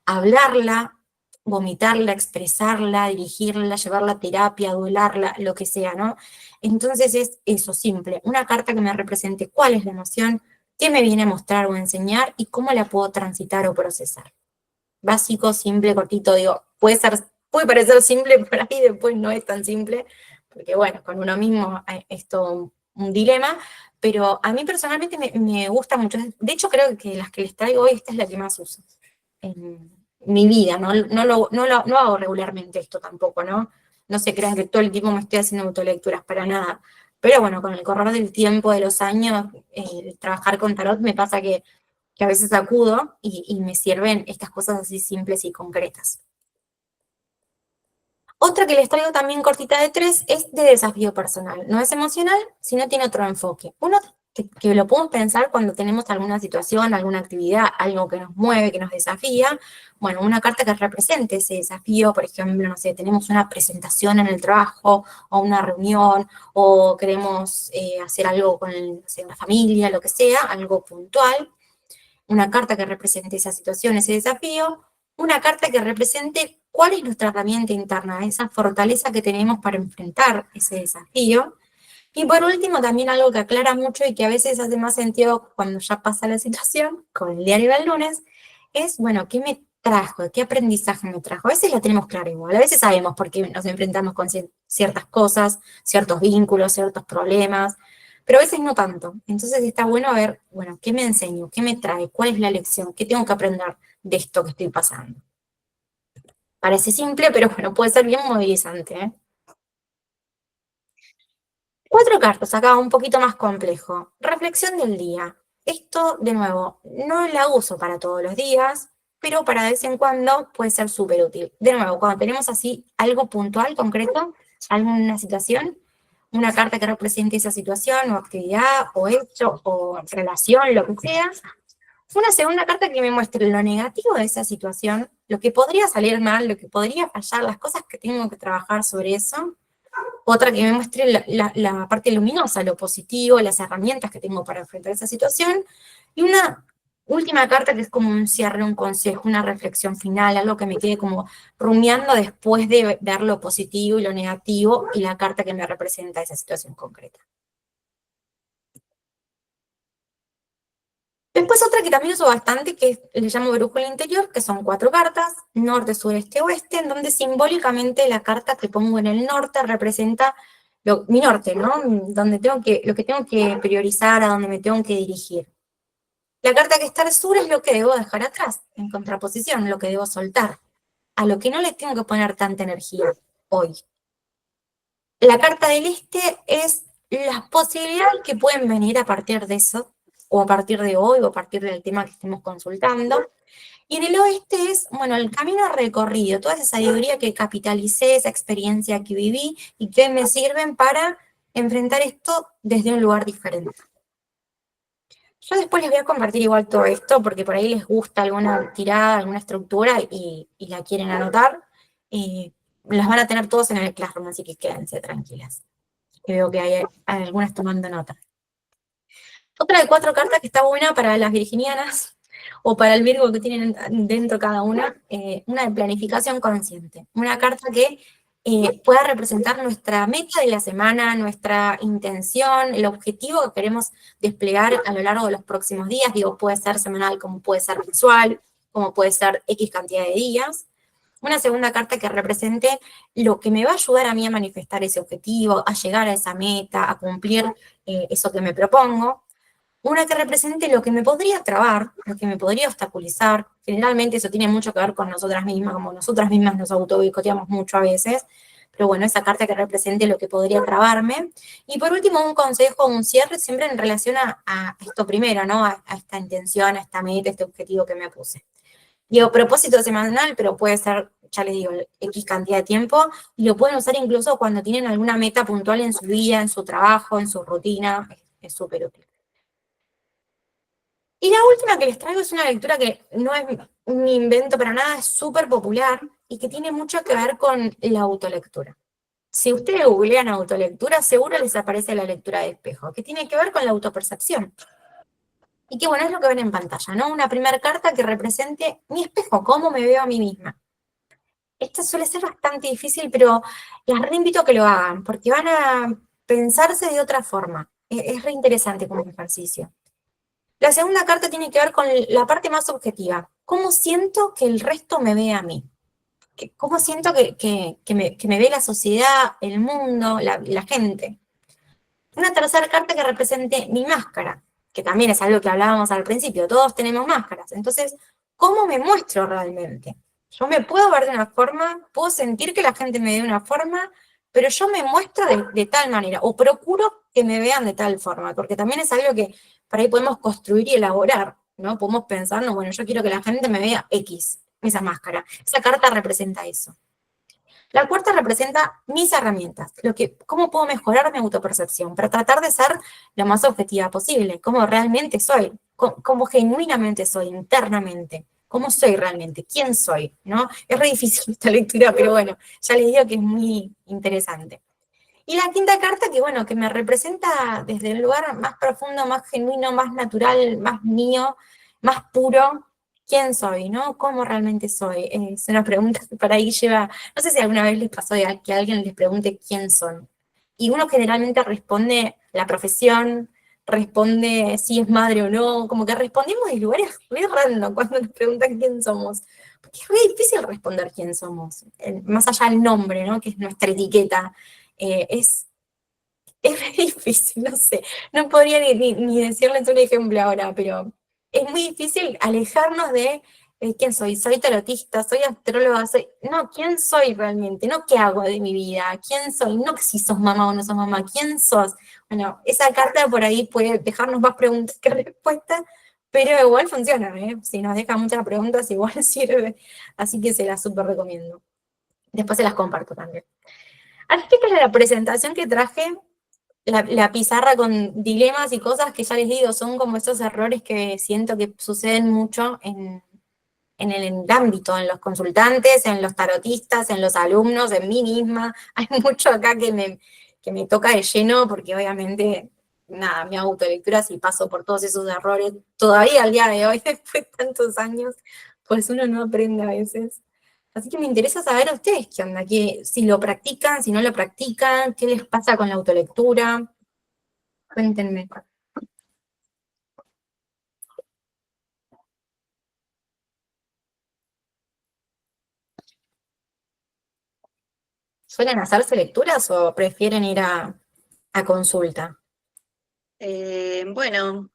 hablarla, vomitarla, expresarla, dirigirla, llevarla a terapia, duelarla, lo que sea, ¿no? Entonces es eso, simple, una carta que me represente cuál es la emoción, qué me viene a mostrar o enseñar y cómo la puedo transitar o procesar. Básico, simple, cortito, digo, puede parecer simple, por ahí después no es tan simple, porque bueno, con uno mismo es todo un dilema, pero a mí personalmente me gusta mucho. De hecho, creo que las que les traigo hoy, esta es la que más uso en mi vida, no hago regularmente esto tampoco, ¿no? No se crean que todo el tiempo me estoy haciendo autolecturas, para nada. Pero bueno, con el correr del tiempo, de los años, trabajar con tarot me pasa que a veces acudo y me sirven estas cosas así simples y concretas. Otra que les traigo también cortita de 3 es de desafío personal. No es emocional, sino tiene otro enfoque. Uno que lo podemos pensar cuando tenemos alguna situación, alguna actividad, algo que nos mueve, que nos desafía. Bueno, una carta que represente ese desafío, por ejemplo, no sé, tenemos una presentación en el trabajo o una reunión o queremos hacer algo con no sé, una familia, lo que sea, algo puntual. Una carta que represente esa situación, ese desafío. Una carta que represente cuál es nuestra herramienta interna, esa fortaleza que tenemos para enfrentar ese desafío. Y por último, también algo que aclara mucho y que a veces hace más sentido cuando ya pasa la situación, con el diario del lunes, es, bueno, ¿qué me trajo? ¿Qué aprendizaje me trajo? A veces la tenemos clara igual, a veces sabemos por qué nos enfrentamos con ciertas cosas, ciertos vínculos, ciertos problemas, pero a veces no tanto. Entonces está bueno ver, bueno, ¿qué me enseño? ¿Qué me trae? ¿Cuál es la lección? ¿Qué tengo que aprender de esto que estoy pasando? Parece simple, pero bueno, puede ser bien movilizante, ¿eh? 4 cartas, acá un poquito más complejo. Reflexión del día. Esto, de nuevo, no la uso para todos los días, pero para de vez en cuando puede ser súper útil. De nuevo, cuando tenemos así algo puntual, concreto, alguna situación, una carta que represente esa situación o actividad o hecho o relación, lo que sea. Una segunda carta que me muestre lo negativo de esa situación, lo que podría salir mal, lo que podría fallar, las cosas que tengo que trabajar sobre eso. Otra que me muestre la parte luminosa, lo positivo, las herramientas que tengo para enfrentar esa situación. Y una última carta que es como un cierre, un consejo, una reflexión final, algo que me quede como rumiando después de ver lo positivo y lo negativo y la carta que me representa esa situación concreta. Después otra que también uso bastante, que le llamo brújula interior, que son 4 cartas, norte, sureste, oeste, en donde simbólicamente la carta que pongo en el norte representa mi norte, ¿no? Donde lo que tengo que priorizar, a donde me tengo que dirigir. La carta que está al sur es lo que debo dejar atrás, en contraposición, lo que debo soltar, a lo que no le tengo que poner tanta energía hoy. La carta del este es las posibilidades que pueden venir a partir de eso, o a partir de hoy, o a partir del tema que estemos consultando. Y en el oeste es, bueno, el camino recorrido, toda esa sabiduría que capitalicé, esa experiencia que viví y que me sirven para enfrentar esto desde un lugar diferente. Yo después les voy a compartir igual todo esto, porque por ahí les gusta alguna tirada, alguna estructura y la quieren anotar. Las van a tener todos en el Classroom, así que quédense tranquilas. Que veo que hay algunas tomando nota. Otra de 4 cartas que está buena para las virginianas, o para el Virgo que tienen dentro cada una de planificación consciente. Una carta que pueda representar nuestra meta de la semana, nuestra intención, el objetivo que queremos desplegar a lo largo de los próximos días. Digo, puede ser semanal, como puede ser mensual, como puede ser X cantidad de días. Una segunda carta que represente lo que me va a ayudar a mí a manifestar ese objetivo, a llegar a esa meta, a cumplir eso que me propongo. Una que represente lo que me podría trabar, lo que me podría obstaculizar. Generalmente eso tiene mucho que ver con nosotras mismas, como nosotras mismas nos auto-boicoteamos mucho a veces. Pero bueno, esa carta que represente lo que podría trabarme. Y por último, un consejo, un cierre, siempre en relación a esto primero, ¿no? A esta intención, a esta meta, a este objetivo que me puse. Digo, propósito semanal, pero puede ser, ya les digo, X cantidad de tiempo, y lo pueden usar incluso cuando tienen alguna meta puntual en su vida, en su trabajo, en su rutina, es súper útil. Y la última que les traigo es una lectura que no es un invento para nada, es súper popular y que tiene mucho que ver con la autolectura. Si ustedes googlean autolectura, seguro les aparece la lectura de espejo, que tiene que ver con la autopercepción. Y que bueno, es lo que ven en pantalla, ¿no? Una primera carta que represente mi espejo, cómo me veo a mí misma. Esto suele ser bastante difícil, pero les reinvito a que lo hagan, porque van a pensarse de otra forma. Es re interesante como ejercicio. La segunda carta tiene que ver con la parte más objetiva. ¿Cómo siento que el resto me ve a mí? ¿Cómo siento que me ve la sociedad, el mundo, la gente? Una tercera carta que represente mi máscara, que también es algo que hablábamos al principio, todos tenemos máscaras. Entonces, ¿cómo me muestro realmente? Yo me puedo ver de una forma, puedo sentir que la gente me ve de una forma, pero yo me muestro de tal manera, o procuro que me vean de tal forma, porque también es algo que por ahí podemos construir y elaborar, ¿no? Podemos pensar, no, bueno, yo quiero que la gente me vea X, esa máscara. Esa carta representa eso. La cuarta representa mis herramientas, cómo puedo mejorar mi autopercepción, para tratar de ser lo más objetiva posible, cómo realmente soy, cómo genuinamente soy, internamente, cómo soy realmente, quién soy, ¿no? Es re difícil esta lectura, pero bueno, ya les digo que es muy interesante. Y la quinta carta, que bueno, que me representa desde el lugar más profundo, más genuino, más natural, más mío, más puro, quién soy, ¿no? ¿Cómo realmente soy? Es una pregunta que por ahí lleva, no sé si alguna vez les pasó que alguien les pregunte quién son. Y uno generalmente responde la profesión, responde si es madre o no, como que respondemos de lugares muy random cuando nos preguntan quién somos. Porque es muy difícil responder quién somos, más allá del nombre, ¿no? Que es nuestra etiqueta. Es re difícil, no sé, no podría ni decirles un ejemplo ahora, pero es muy difícil alejarnos de quién soy. Soy tarotista, soy astróloga, no, quién soy realmente, no qué hago de mi vida, quién soy, no si sos mamá o no sos mamá, quién sos. Bueno, esa carta por ahí puede dejarnos más preguntas que respuestas, pero igual funciona, ¿eh? Si nos deja muchas preguntas, igual sirve, así que se las súper recomiendo. Después se las comparto también. Así que esta es la presentación que traje, la pizarra con dilemas y cosas que ya les digo, son como esos errores que siento que suceden mucho en el ámbito, en los consultantes, en los tarotistas, en los alumnos, en mí misma. Hay mucho acá que me toca de lleno, porque obviamente, nada, mi autolectura, si paso por todos esos errores, todavía al día de hoy, después de tantos años, pues uno no aprende a veces. Así que me interesa saber a ustedes qué onda, si lo practican, si no lo practican, qué les pasa con la autolectura. Cuéntenme. ¿Suelen hacerse lecturas o prefieren ir a consulta? Bueno,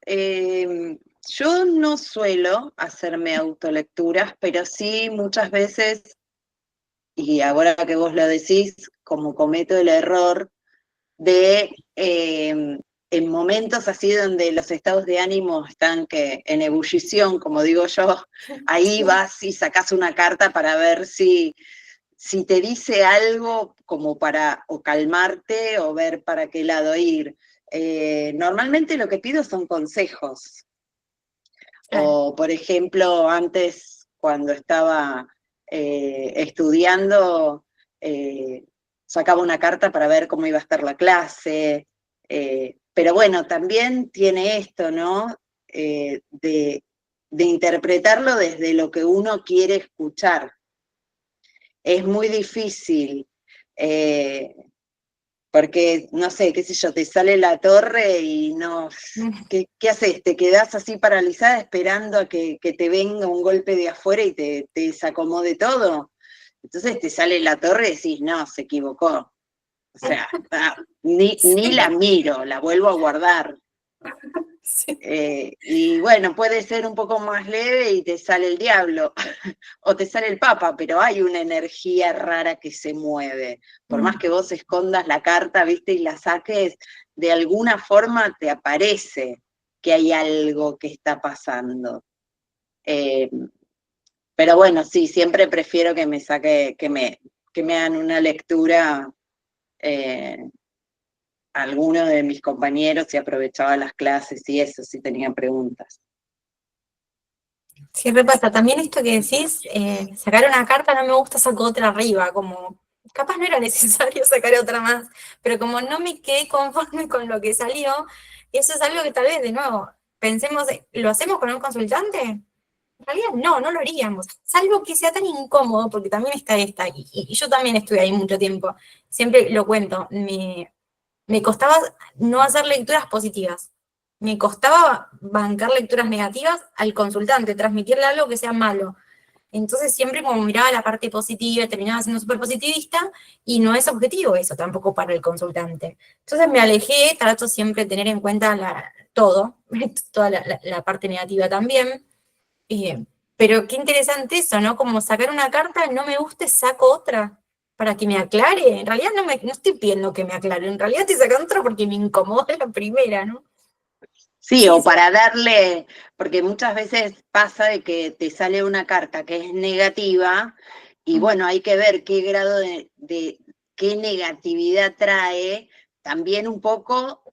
yo no suelo hacerme autolecturas, pero sí muchas veces, y ahora que vos lo decís, como cometo el error de en momentos así donde los estados de ánimo están en ebullición, como digo yo, ahí Sí. vas y sacás una carta para ver si te dice algo como para o calmarte o ver para qué lado ir. Normalmente lo que pido son consejos. Claro. O, por ejemplo, antes cuando estaba estudiando, sacaba una carta para ver cómo iba a estar la clase. Pero bueno, también tiene esto, ¿no? De interpretarlo desde lo que uno quiere escuchar. Es muy difícil, porque, no sé, qué sé yo, te sale la torre y no, ¿qué haces? ¿Te quedás así paralizada esperando a que te venga un golpe de afuera y te desacomode todo? Entonces te sale la torre y decís, no, se equivocó. O sea, ni la miro, la vuelvo a guardar. Sí. Y bueno, puede ser un poco más leve y te sale el diablo, o te sale el papa, pero hay una energía rara que se mueve. Por más que vos escondas la carta, viste, y la saques, de alguna forma te aparece que hay algo que está pasando. Pero bueno, sí, siempre prefiero que me saque, que me hagan una lectura alguno de mis compañeros y aprovechaba las clases y eso, si tenían preguntas. Sí, repasa. También esto que decís, sacar una carta no me gusta, saco otra arriba, como capaz no era necesario sacar otra más, pero como no me quedé conforme con lo que salió, eso es algo que tal vez, de nuevo, pensemos, ¿lo hacemos con un consultante? En realidad no lo haríamos, salvo que sea tan incómodo, porque también está esta, y yo también estuve ahí mucho tiempo, siempre lo cuento, me costaba no hacer lecturas positivas. Me costaba bancar lecturas negativas al consultante, transmitirle algo que sea malo. Entonces siempre como miraba la parte positiva, terminaba siendo súper positivista, y no es objetivo eso tampoco para el consultante. Entonces me alejé, trato siempre de tener en cuenta todo, toda la parte negativa también. Pero qué interesante eso, ¿no? Como sacar una carta, no me gusta, saco otra. para que me aclare. En realidad no estoy pidiendo que me aclare, en realidad estoy sacando otra porque me incomoda la primera, ¿no? Sí, Sí, o sí. para darle, porque muchas veces pasa de que te sale una carta que es negativa y bueno, hay que ver qué grado de qué negatividad trae, también un poco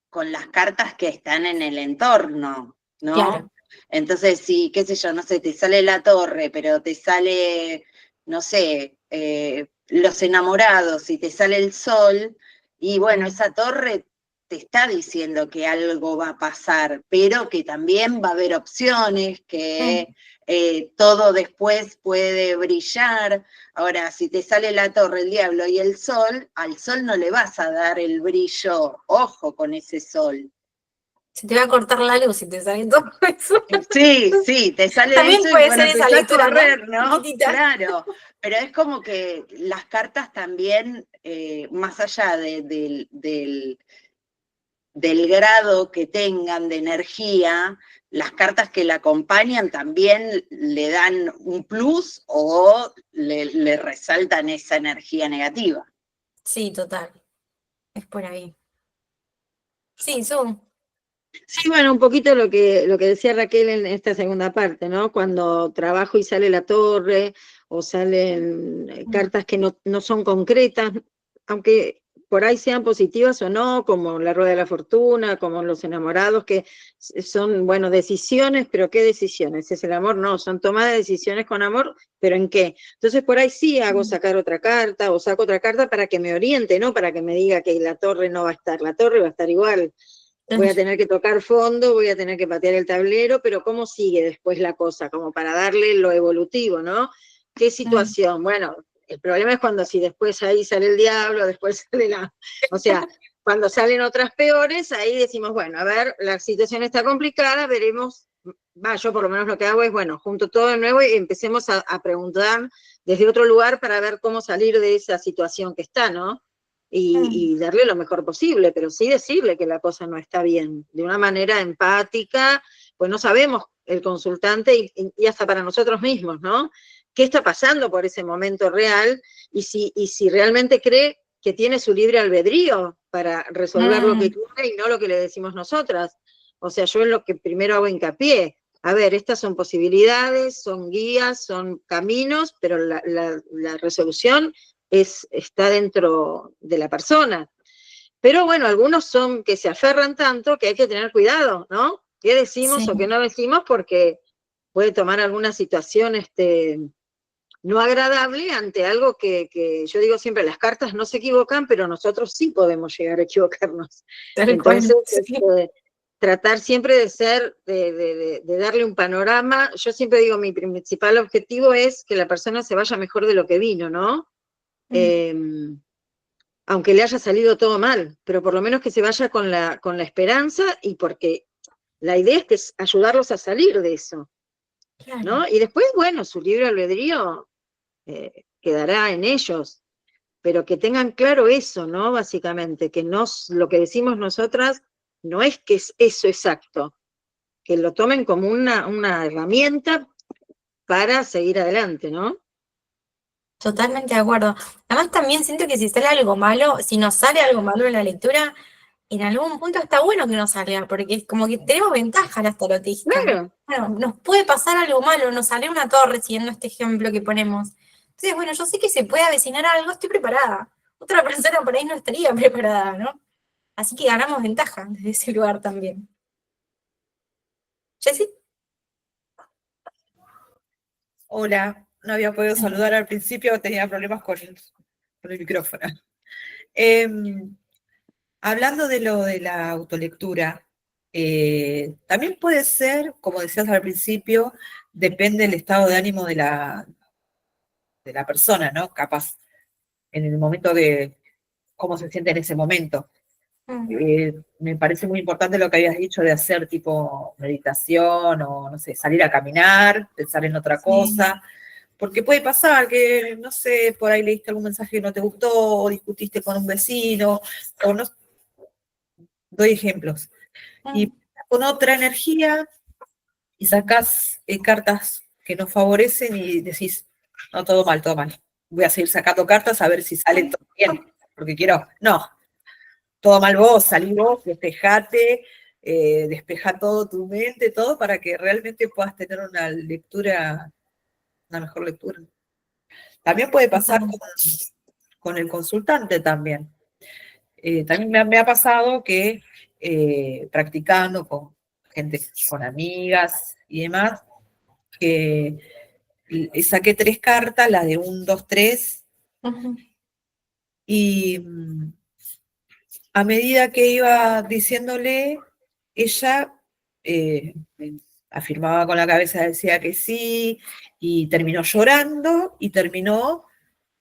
con las cartas que están en el entorno, ¿no? Claro. Entonces, si, qué sé yo, no sé, te sale la torre, pero te sale, no sé, los enamorados y te sale el sol, y bueno, esa torre te está diciendo que algo va a pasar, pero que también va a haber opciones, que todo después puede brillar. Ahora, si te sale la torre, el diablo y el sol, al sol no le vas a dar el brillo, ojo con ese sol. Se te va a cortar la luz si te sale todo eso. Sí, sí, te sale También eso y puede bueno, ser esa empezás a lectura, ¿no? correr, ¿no? Chiquitita. Claro, pero es como que las cartas también, más allá del grado que tengan de energía, las cartas que la acompañan también le dan un plus o le resaltan esa energía negativa. Sí, total. Es por ahí. Sí, Zoom. Sí, bueno, un poquito lo que decía Raquel en esta segunda parte, ¿no? Cuando trabajo y sale la torre, o salen cartas que no son concretas, aunque por ahí sean positivas o no, como la rueda de la fortuna, como los enamorados, que son, bueno, decisiones, pero ¿qué decisiones? ¿Es el amor? No, son tomadas de decisiones con amor, pero ¿en qué? Entonces por ahí sí hago sacar otra carta, o saco otra carta para que me oriente, ¿no? Para que me diga que la torre no va a estar, la torre va a estar igual. Voy a tener que tocar fondo, voy a tener que patear el tablero, pero ¿cómo sigue después la cosa? Como para darle lo evolutivo, ¿no? ¿Qué situación? Bueno, el problema es cuando si después ahí sale el diablo, después sale la... O sea, cuando salen otras peores, ahí decimos, bueno, a ver, la situación está complicada, veremos, yo por lo menos lo que hago es, bueno, junto todo de nuevo y empecemos a preguntar desde otro lugar para ver cómo salir de esa situación que está, ¿no? Y darle lo mejor posible, pero sí decirle que la cosa no está bien, de una manera empática, pues no sabemos el consultante y hasta para nosotros mismos, ¿no? ¿Qué está pasando por ese momento real? Y si realmente cree que tiene su libre albedrío para resolver lo que quiere y no lo que le decimos nosotras. O sea, yo es lo que primero hago hincapié. A ver, estas son posibilidades, son guías, son caminos, pero la resolución está dentro de la persona. Pero bueno, algunos son que se aferran tanto que hay que tener cuidado, ¿no? ¿Qué decimos Sí. o qué no decimos? Porque puede tomar alguna situación no agradable ante algo que yo digo siempre, las cartas no se equivocan, pero nosotros sí podemos llegar a equivocarnos. Tal Entonces, cual. Sí. tratar siempre de ser, de darle un panorama. Yo siempre digo, mi principal objetivo es que la persona se vaya mejor de lo que vino, ¿no? Aunque le haya salido todo mal, pero por lo menos que se vaya con la esperanza y porque la idea es que ayudarlos a salir de eso, Claro. ¿no? Y después, bueno, su libre albedrío quedará en ellos, pero que tengan claro eso, ¿no? Básicamente, que lo que decimos nosotras no es que es eso exacto, que lo tomen como una herramienta para seguir adelante, ¿no? Totalmente de acuerdo. Además también siento que si sale algo malo, si nos sale algo malo en la lectura, en algún punto está bueno que nos salga, porque es como que tenemos ventaja las tarotistas. Claro. Bueno, nos puede pasar algo malo, nos sale una torre siguiendo este ejemplo que ponemos. Entonces, bueno, yo sé que se puede avecinar algo, estoy preparada. Otra persona por ahí no estaría preparada, ¿no? Así que ganamos ventaja desde ese lugar también. ¿Jessy? Hola, no había podido saludar al principio, tenía problemas con el micrófono. Hablando de lo de la autolectura, también puede ser, como decías al principio, depende del estado de ánimo de la persona, ¿no? Capaz, en el momento de cómo se siente en ese momento. Me parece muy importante lo que habías dicho de hacer tipo meditación o, no sé, salir a caminar, pensar en otra cosa. Porque puede pasar que, no sé, por ahí leíste algún mensaje que no te gustó, o discutiste con un vecino, o no, doy ejemplos. Y con otra energía, y sacás cartas que nos favorecen y decís, no, todo mal, todo mal. voy a seguir sacando cartas a ver si sale todo bien, porque quiero, no, todo mal vos, salí vos, despejate, despeja todo tu mente, todo para que realmente puedas tener una lectura, una mejor lectura. También puede pasar con el consultante también. También me ha pasado que practicando con gente, con amigas y demás, que saqué 3 cartas, las de 1, 2, 3, y a medida que iba diciéndole, ella afirmaba con la cabeza, decía que sí, y terminó llorando y terminó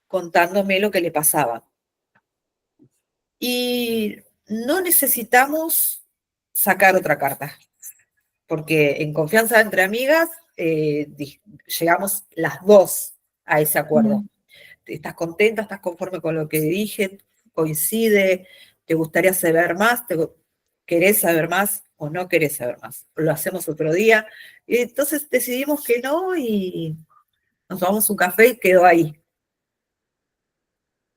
contándome lo que le pasaba. Y no necesitamos sacar otra carta, porque en confianza entre amigas llegamos las dos a ese acuerdo. ¿Estás contenta? ¿Estás conforme con lo que dije? ¿Coincide? ¿Te gustaría saber más? ¿Querés saber más o no querés saber más? Lo hacemos otro día. Y entonces decidimos que no y nos tomamos un café y quedó ahí.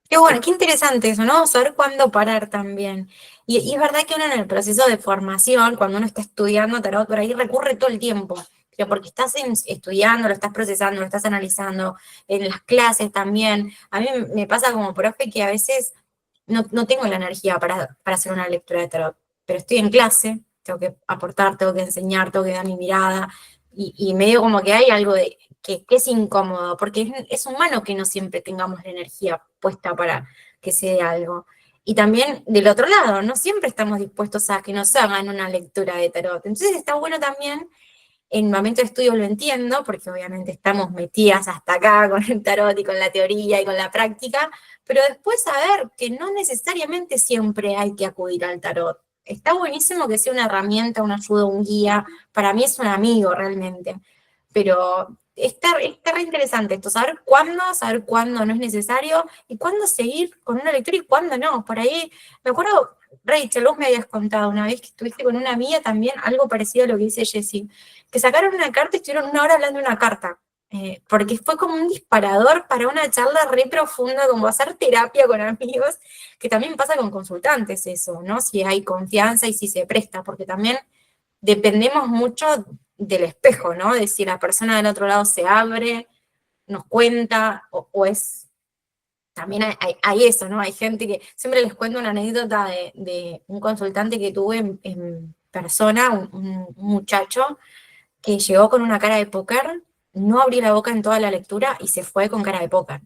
Qué bueno, qué interesante eso, ¿no? Saber cuándo parar también. Y es verdad que uno en el proceso de formación, cuando uno está estudiando tarot, por ahí recurre todo el tiempo, pero porque estás estudiando, lo estás procesando, lo estás analizando, en las clases también. A mí me pasa como profe que a veces no tengo la energía para hacer una lectura de tarot, pero estoy en clase, tengo que aportar, tengo que enseñar, tengo que dar mi mirada, y medio como que hay algo de que es incómodo, porque es humano que no siempre tengamos la energía puesta para que se dé algo. Y también del otro lado, no siempre estamos dispuestos a que nos hagan una lectura de tarot. Entonces está bueno también, en momento de estudio lo entiendo, porque obviamente estamos metidas hasta acá con el tarot y con la teoría y con la práctica, pero después saber que no necesariamente siempre hay que acudir al tarot. Está buenísimo que sea una herramienta, una ayuda, un guía. Para mí es un amigo realmente. Pero está re interesante esto, saber cuándo no es necesario y cuándo seguir con una lectura y cuándo no. Por ahí, me acuerdo, Rachel, vos me habías contado una vez que estuviste con una amiga también, algo parecido a lo que dice Jessie, que sacaron una carta y estuvieron 1 hora hablando de una carta. Porque fue como un disparador para una charla re profunda, como hacer terapia con amigos, que también pasa con consultantes eso, ¿no? Si hay confianza y si se presta, porque también dependemos mucho del espejo, ¿no? De si la persona del otro lado se abre, nos cuenta, o es... También hay eso, ¿no? Hay gente que... Siempre les cuento una anécdota de un consultante que tuve en persona, un muchacho, que llegó con una cara de póker, no abrió la boca en toda la lectura y se fue con cara de póker.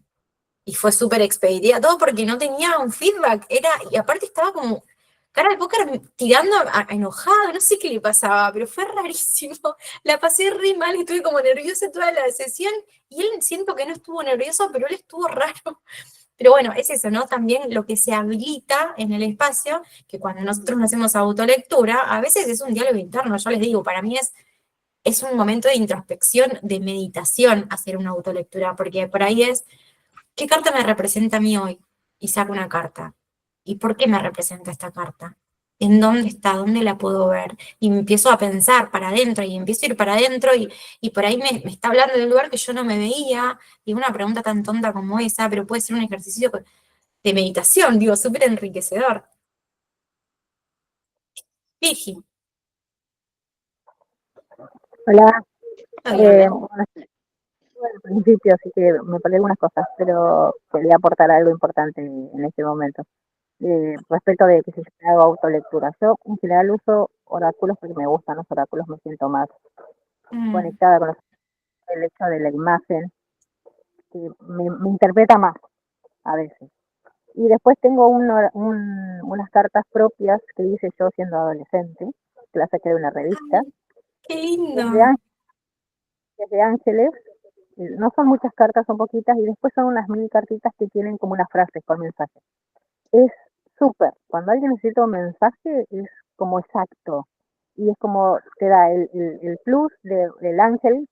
Y fue súper expeditiva, todo porque no tenía un feedback, y aparte estaba como cara de póker tirando a enojado, no sé qué le pasaba, pero fue rarísimo. La pasé re mal, estuve como nerviosa toda la sesión, y él siento que no estuvo nervioso, pero él estuvo raro. Pero bueno, es eso, ¿no? También lo que se habilita en el espacio, que cuando nosotros no hacemos autolectura, a veces es un diálogo interno, yo les digo, para mí es un momento de introspección, de meditación hacer una autolectura, porque por ahí es, ¿qué carta me representa a mí hoy? Y saco una carta. ¿Y por qué me representa esta carta? ¿En dónde está? ¿Dónde la puedo ver? Y me empiezo a pensar para adentro, y empiezo a ir para adentro, y por ahí me está hablando de un lugar que yo no me veía, y una pregunta tan tonta como esa, pero puede ser un ejercicio de meditación, digo, súper enriquecedor. Virgi. Hola, Hola. bueno, estuve al principio, así que me perdí algunas cosas, pero quería aportar algo importante en este momento. Respecto de que si yo hago autolectura, yo en general uso oráculos porque me gustan los oráculos, me siento más conectada con el hecho de la imagen, que me interpreta más a veces. Y después tengo unas cartas propias que hice yo siendo adolescente, que las saqué de una revista, Qué que lindo. es de ángeles. No son muchas cartas, son poquitas, y después son unas mini cartitas que tienen como unas frases con mensajes. Es súper. Cuando alguien necesita un mensaje, es como exacto. Y es como te da el plus del ángel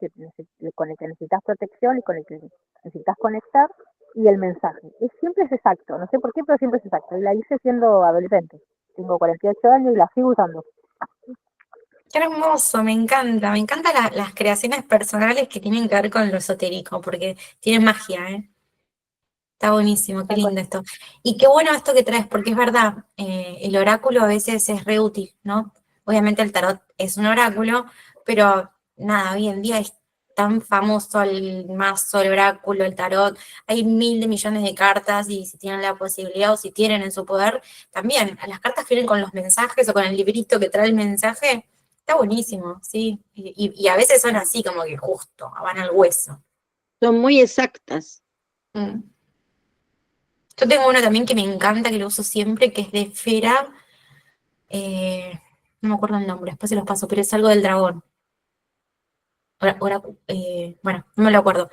con el que necesitas protección y con el que necesitas conectar, y el mensaje. Siempre es exacto. No sé por qué, pero siempre es exacto. Y la hice siendo adolescente. Tengo 48 años y la sigo usando. Qué hermoso, me encantan las creaciones personales que tienen que ver con lo esotérico, porque tienen magia, ¿eh? Está buenísimo, qué lindo esto. Y qué bueno esto que traes, porque es verdad, el oráculo a veces es re útil, ¿no? Obviamente el tarot es un oráculo, pero nada, hoy en día es tan famoso el mazo, el oráculo, el tarot, hay mil de millones de cartas y si tienen la posibilidad o si tienen en su poder, también, las cartas vienen con los mensajes o con el librito que trae el mensaje, está buenísimo, ¿sí? Y a veces son así como que justo, van al hueso. Son muy exactas. Mm. Yo tengo uno también que me encanta, que lo uso siempre, que es de Fera. No me acuerdo el nombre, después se los paso, pero es algo del dragón. Bueno, no me lo acuerdo.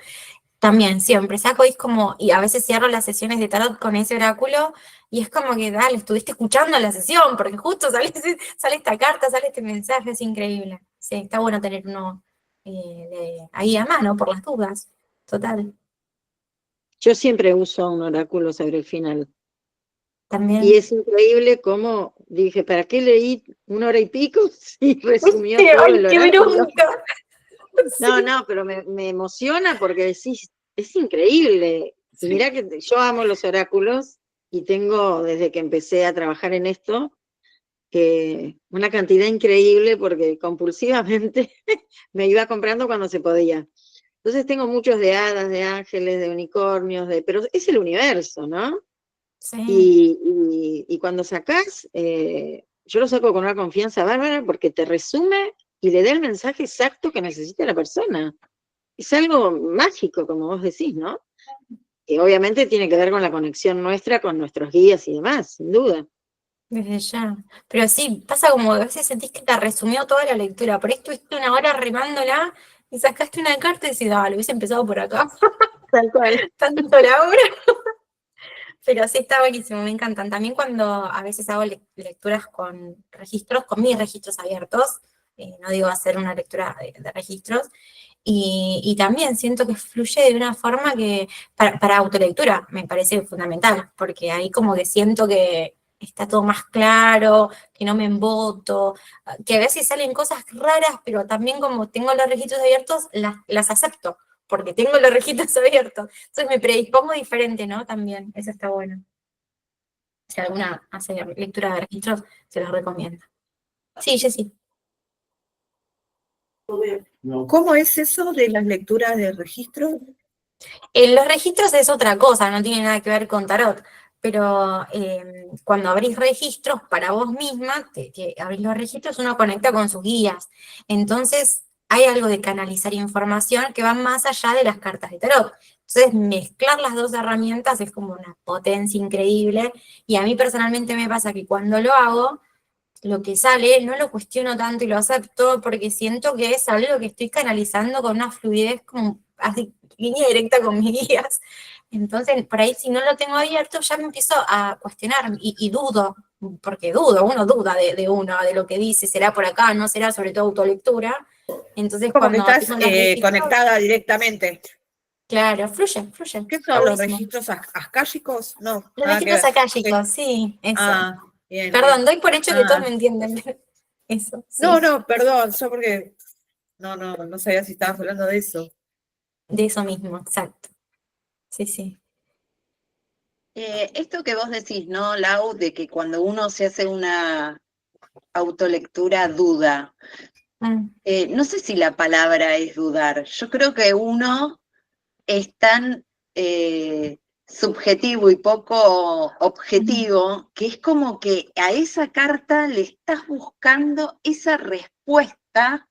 También, siempre saco y es como, y a veces cierro las sesiones de tarot con ese oráculo, y es como que, dale, estuviste escuchando la sesión, porque justo sale esta carta, sale este mensaje, es increíble. Sí, está bueno tener uno ahí a mano, por las dudas. Total. Yo siempre uso un oráculo sobre el final. También. Y es increíble cómo dije, ¿para qué leí 1 hora y pico si resumió Sí, todo ay, el qué oráculo? bronca. No, Sí. no, pero me emociona porque decís, es increíble. Y mirá que yo amo los oráculos y tengo, desde que empecé a trabajar en esto, una cantidad increíble porque compulsivamente me iba comprando cuando se podía. Entonces tengo muchos de hadas, de ángeles, de unicornios, pero es el universo, ¿no? Sí. Y cuando sacás, yo lo saco con una confianza bárbara porque te resume y le da el mensaje exacto que necesita la persona. Es algo mágico, como vos decís, ¿no? Que obviamente tiene que ver con la conexión nuestra, con nuestros guías y demás, sin duda. Desde ya. Pero sí, pasa como que a veces sentís que te resumió toda la lectura. Por ahí estuviste una hora remándola y sacaste una carta y decís, dale, hubiese empezado por acá. Tal cual. Tanto la hora. Pero sí, está buenísimo, me encantan. También cuando a veces hago lecturas con registros, con mis registros abiertos, no digo hacer una lectura de registros, y también siento que fluye de una forma que, para autolectura, me parece fundamental, porque ahí como que siento que está todo más claro, que no me emboto, que a veces salen cosas raras, pero también como tengo los registros abiertos, las acepto, porque tengo los registros abiertos. Entonces me predispongo diferente, ¿no? También, eso está bueno. Si alguna hace lectura de registros, se los recomiendo. Sí, Jessy. ¿Cómo es eso de las lecturas de registro? Los registros es otra cosa, no tiene nada que ver con tarot, pero cuando abrís registros para vos misma, que abrís los registros, uno conecta con sus guías. Entonces, hay algo de canalizar información que va más allá de las cartas de tarot. Entonces, mezclar las dos herramientas es como una potencia increíble, y a mí personalmente me pasa que cuando lo hago, lo que sale no lo cuestiono tanto y lo acepto porque siento que es algo que estoy canalizando con una fluidez como así, línea directa con mis guías. Entonces, por ahí si no lo tengo abierto, ya me empiezo a cuestionar y dudo, porque uno duda de uno, de lo que dice, será por acá, no será, sobre todo autolectura. Entonces, Como que cuando estás tengo los registros, conectada directamente. claro, fluye, ¿Qué está son los buenísimo. registros akáshicos? No, Los nada que registros ver. Sí. akáshicos, sí, eso. Ah, bien, Perdón, bien. doy por hecho que todos Ah. me entienden. Eso, No, sí. no, perdón, yo porque no sabía si estabas hablando de eso. De eso mismo, exacto. Sí, sí. Esto que vos decís, ¿no, Lau? De que cuando uno se hace una autolectura duda. No sé si la palabra es dudar. Yo creo que uno es tan subjetivo y poco objetivo que es como que a esa carta le estás buscando esa respuesta.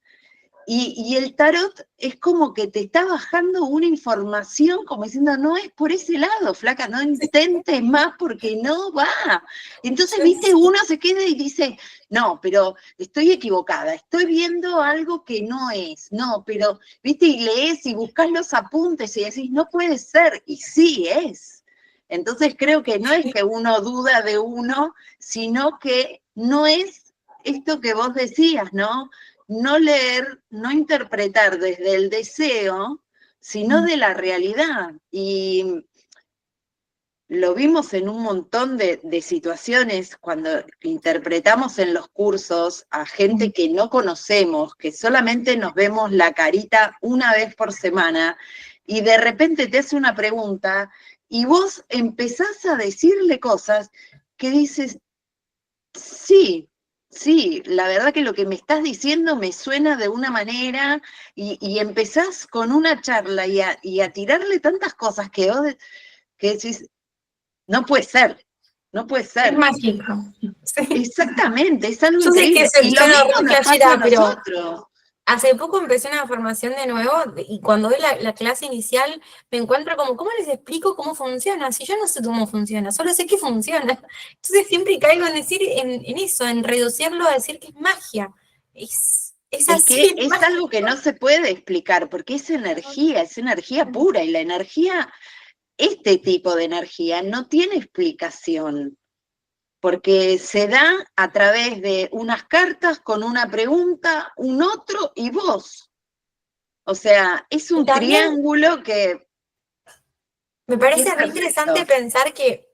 Y el tarot es como que te está bajando una información como diciendo, no es por ese lado, flaca, no intentes más porque no va. Entonces, viste, uno se queda y dice, no, pero estoy equivocada, estoy viendo algo que no es, no, pero, viste, y lees y buscas los apuntes y decís, no puede ser, y sí es. Entonces creo que no es que uno duda de uno, sino que no es esto que vos decías, ¿no? No leer, no interpretar desde el deseo, sino de la realidad. Y lo vimos en un montón de situaciones cuando interpretamos en los cursos a gente que no conocemos, que solamente nos vemos la carita una vez por semana, y de repente te hace una pregunta y vos empezás a decirle cosas que dices, sí, sí, la verdad que lo que me estás diciendo me suena de una manera, y empezás con una charla y a tirarle tantas cosas que decís, no puede ser, no puede Es ser. mágico. Sí. Exactamente, es algo Yo sé que increíble. Y lo suena mismo re nos pasa a flashera, pero nosotros. hace poco empecé una formación de nuevo y cuando doy la clase inicial me encuentro como, ¿cómo les explico cómo funciona? Si yo no sé cómo funciona, solo sé que funciona. Entonces siempre caigo en decir en eso, en reducirlo a decir que es magia. Es Es así, que es es algo que no se puede explicar, porque es energía pura, y la energía, este tipo de energía, no tiene explicación, porque se da a través de unas cartas con una pregunta, un otro y vos. O sea, es Y un también triángulo que me es parece re interesante perfecto. pensar que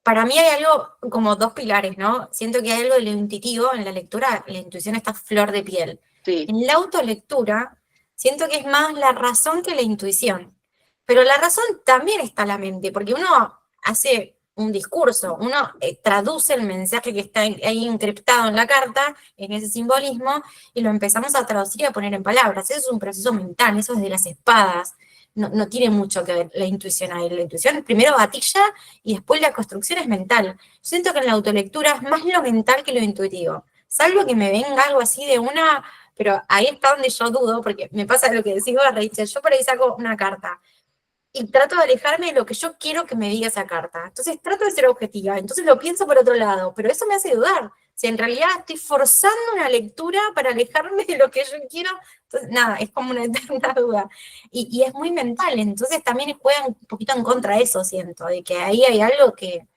para mí hay algo como dos pilares, ¿no? Siento que hay algo de lo intuitivo en la lectura, la intuición está a flor de piel. Sí, En la autolectura, siento que es más la razón que la intuición. Pero la razón también está en la mente, porque uno hace un discurso, uno traduce el mensaje que está ahí encriptado en la carta, en ese simbolismo, y lo empezamos a traducir y a poner en palabras. Eso es un proceso mental, eso es de las espadas. No tiene mucho que ver la intuición ahí. La intuición primero gatilla y después la construcción es mental. Yo siento que en la autolectura es más lo mental que lo intuitivo. Salvo que me venga algo así de una, pero ahí está donde yo dudo, porque me pasa lo que decís vos, Rachel, yo por ahí saco una carta y trato de alejarme de lo que yo quiero que me diga esa carta. Entonces trato de ser objetiva, entonces lo pienso por otro lado, pero eso me hace dudar. Si en realidad estoy forzando una lectura para alejarme de lo que yo quiero, entonces nada, es como una eterna duda. Y es muy mental, entonces también juega un poquito en contra de eso, siento, de que ahí hay algo que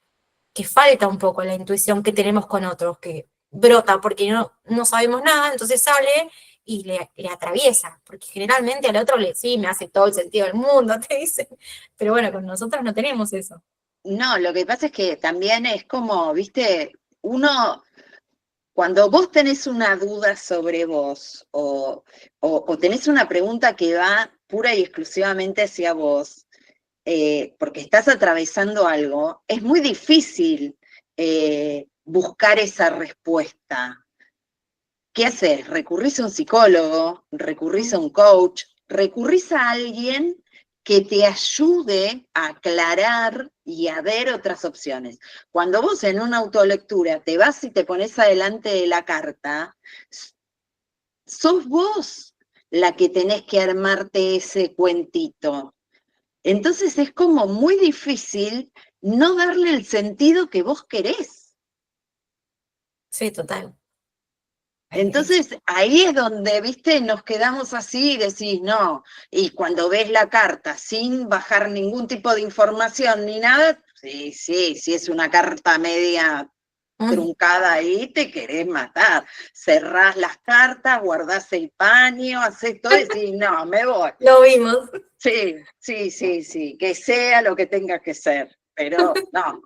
falta un poco la intuición que tenemos con otros, que brota porque no sabemos nada, entonces sale y le atraviesa, porque generalmente al otro sí, me hace todo el sentido del mundo, te dicen, pero bueno, con nosotros no tenemos eso. no, lo que pasa es que también es como, viste, uno, cuando vos tenés una duda sobre vos, o tenés una pregunta que va pura y exclusivamente hacia vos, porque estás atravesando algo, es muy difícil buscar esa respuesta. ¿Qué haces? ¿Recurrís a un psicólogo? ¿Recurrís a un coach? ¿Recurrís a alguien que te ayude a aclarar y a ver otras opciones? Cuando vos en una autolectura te vas y te pones adelante de la carta, sos vos la que tenés que armarte ese cuentito. Entonces es como muy difícil no darle el sentido que vos querés. Sí, total. Entonces ahí es donde, viste, nos quedamos así y decís, no, y cuando ves la carta sin bajar ningún tipo de información ni nada, sí, sí, sí es una carta media truncada ahí, te querés matar. Cerrás las cartas, guardás el paño, haces todo y decís, no, me voy. Lo vimos. Sí, sí, sí, sí, que sea lo que tenga que ser, pero no.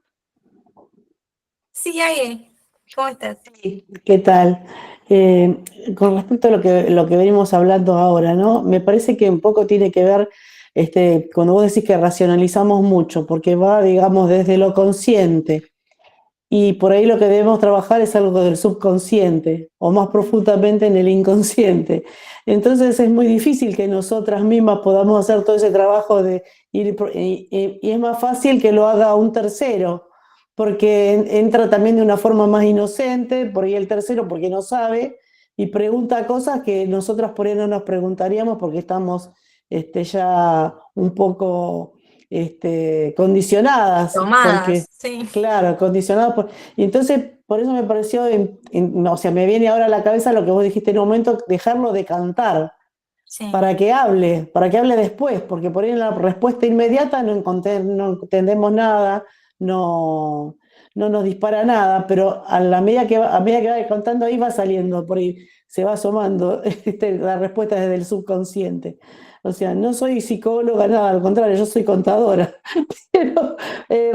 Sí, Ague, ¿cómo estás? Sí, ¿qué tal? Con respecto a lo que venimos hablando ahora, ¿no? Me parece que un poco tiene que ver, cuando vos decís que racionalizamos mucho, porque va, digamos, desde lo consciente, y por ahí lo que debemos trabajar es algo del subconsciente, o más profundamente en el inconsciente. Entonces es muy difícil que nosotras mismas podamos hacer todo ese trabajo de ir, y es más fácil que lo haga un tercero, porque entra también de una forma más inocente, por ahí el tercero porque no sabe, y pregunta cosas que nosotras por ahí no nos preguntaríamos porque estamos ya un poco condicionadas, porque, Tomadas, sí. claro, condicionadas y entonces por eso me pareció, o sea, me viene ahora a la cabeza lo que vos dijiste en un momento, dejarlo de cantar, Sí. para que hable después, porque por ahí en la respuesta inmediata no entendemos nada, no nos dispara nada, pero a medida que va contando ahí va saliendo, por ahí se va asomando la respuesta desde el subconsciente. O sea, no soy psicóloga, nada, al contrario, yo soy contadora, pero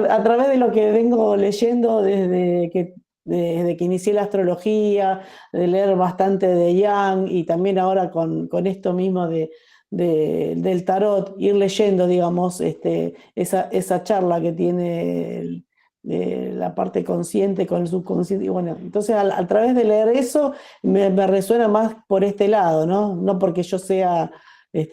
a través de lo que vengo leyendo desde que inicié la astrología, de leer bastante de Jung y también ahora con esto mismo de del tarot, ir leyendo, digamos, esa charla que tiene de la parte consciente con el subconsciente. Y bueno, entonces a través de leer eso me resuena más por este lado, ¿no? No porque yo sea,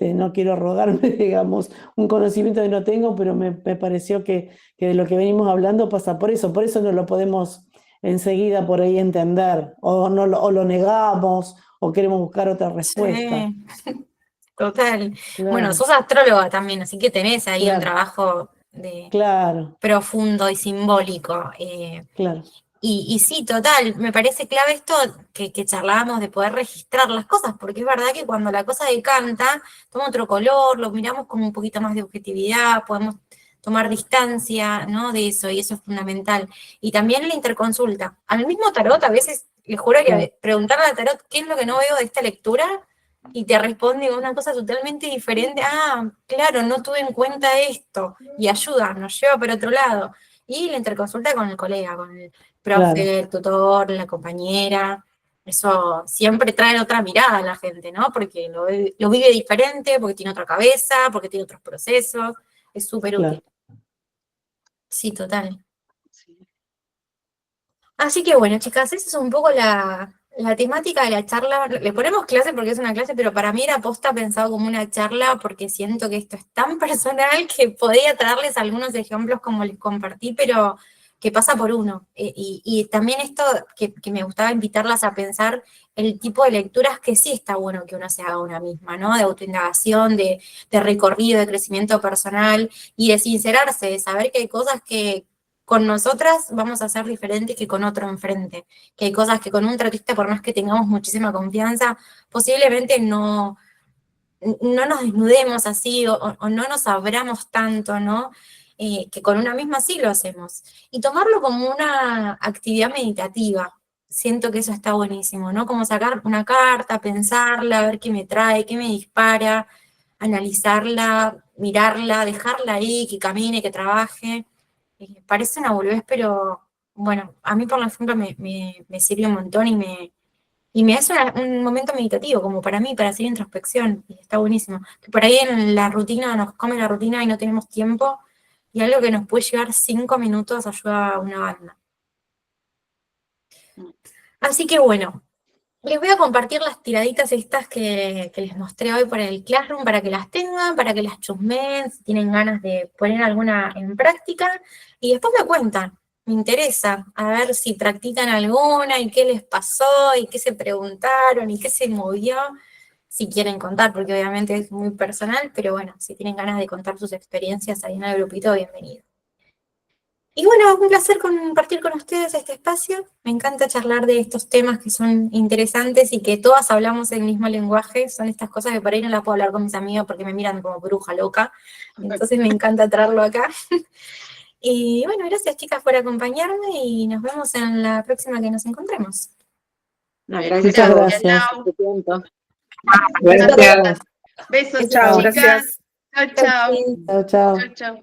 no quiero rogarme, digamos, un conocimiento que no tengo, pero me pareció que de lo que venimos hablando pasa por eso no lo podemos enseguida por ahí entender, o lo negamos, o queremos buscar otra respuesta. Sí, total. Bueno, Claro, sos astróloga también, así que tenés ahí un claro, trabajo claro, profundo y simbólico. claro, Y sí, total, me parece clave esto que charlábamos de poder registrar las cosas, porque es verdad que cuando la cosa decanta, toma otro color, lo miramos con un poquito más de objetividad, podemos tomar distancia, ¿no? De eso, y eso es fundamental. Y también la interconsulta. Al mismo tarot, a veces, les juro que claro, preguntarle al tarot qué es lo que no veo de esta lectura, y te responde con una cosa totalmente diferente. Ah, claro, no tuve en cuenta esto, y ayuda, nos lleva por otro lado. Y la interconsulta con el colega, con el claro, profe, el tutor, la compañera. Eso siempre trae otra mirada a la gente, ¿no? Porque lo vive diferente, porque tiene otra cabeza, porque tiene otros procesos. Es súper útil. claro. Sí, total. Así que bueno, chicas, esa es un poco la temática de la charla. Le ponemos clase porque es una clase, pero para mí era posta pensado como una charla porque siento que esto es tan personal que podía traerles algunos ejemplos como les compartí, pero que pasa por uno. Y también esto que me gustaba invitarlas a pensar el tipo de lecturas que sí está bueno que uno se haga una misma, ¿no? De autoindagación, de recorrido, de crecimiento personal y de sincerarse, de saber que hay cosas que con nosotras vamos a ser diferentes que con otro enfrente, que hay cosas que con un tratista, por más que tengamos muchísima confianza, posiblemente no nos desnudemos así o no nos abramos tanto, ¿no? Que con una misma sí lo hacemos. Y tomarlo como una actividad meditativa. Siento que eso está buenísimo, ¿no? Como sacar una carta, pensarla, ver qué me trae, qué me dispara, analizarla, mirarla, dejarla ahí, que camine, que trabaje. Parece una boludez, pero bueno, a mí por ejemplo me sirve un montón y me hace un momento meditativo, como para mí, para hacer introspección, y está buenísimo. Que por ahí en la rutina, nos come la rutina y no tenemos tiempo, y algo que nos puede llevar 5 minutos ayuda a una banda. Así que bueno, les voy a compartir las tiraditas estas que les mostré hoy por el Classroom para que las tengan, para que las chusmeen, si tienen ganas de poner alguna en práctica, y después me cuentan. Me interesa a ver si practican alguna y qué les pasó y qué se preguntaron y qué se movió, si quieren contar, porque obviamente es muy personal, pero bueno, si tienen ganas de contar sus experiencias ahí en el grupito, bienvenido. Y bueno, un placer compartir con ustedes este espacio. Me encanta charlar de estos temas que son interesantes y que todas hablamos el mismo lenguaje. Son estas cosas que por ahí no las puedo hablar con mis amigos porque me miran como bruja loca. Entonces me encanta traerlo acá. Y bueno, gracias chicas por acompañarme y nos vemos en la próxima que nos encontremos. No, Muchas gracias. por tu tiempo. Gracias. Besos, Chao, chicas. gracias. Chao, chao. Chao, chao. Chao, chao.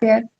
Gracias.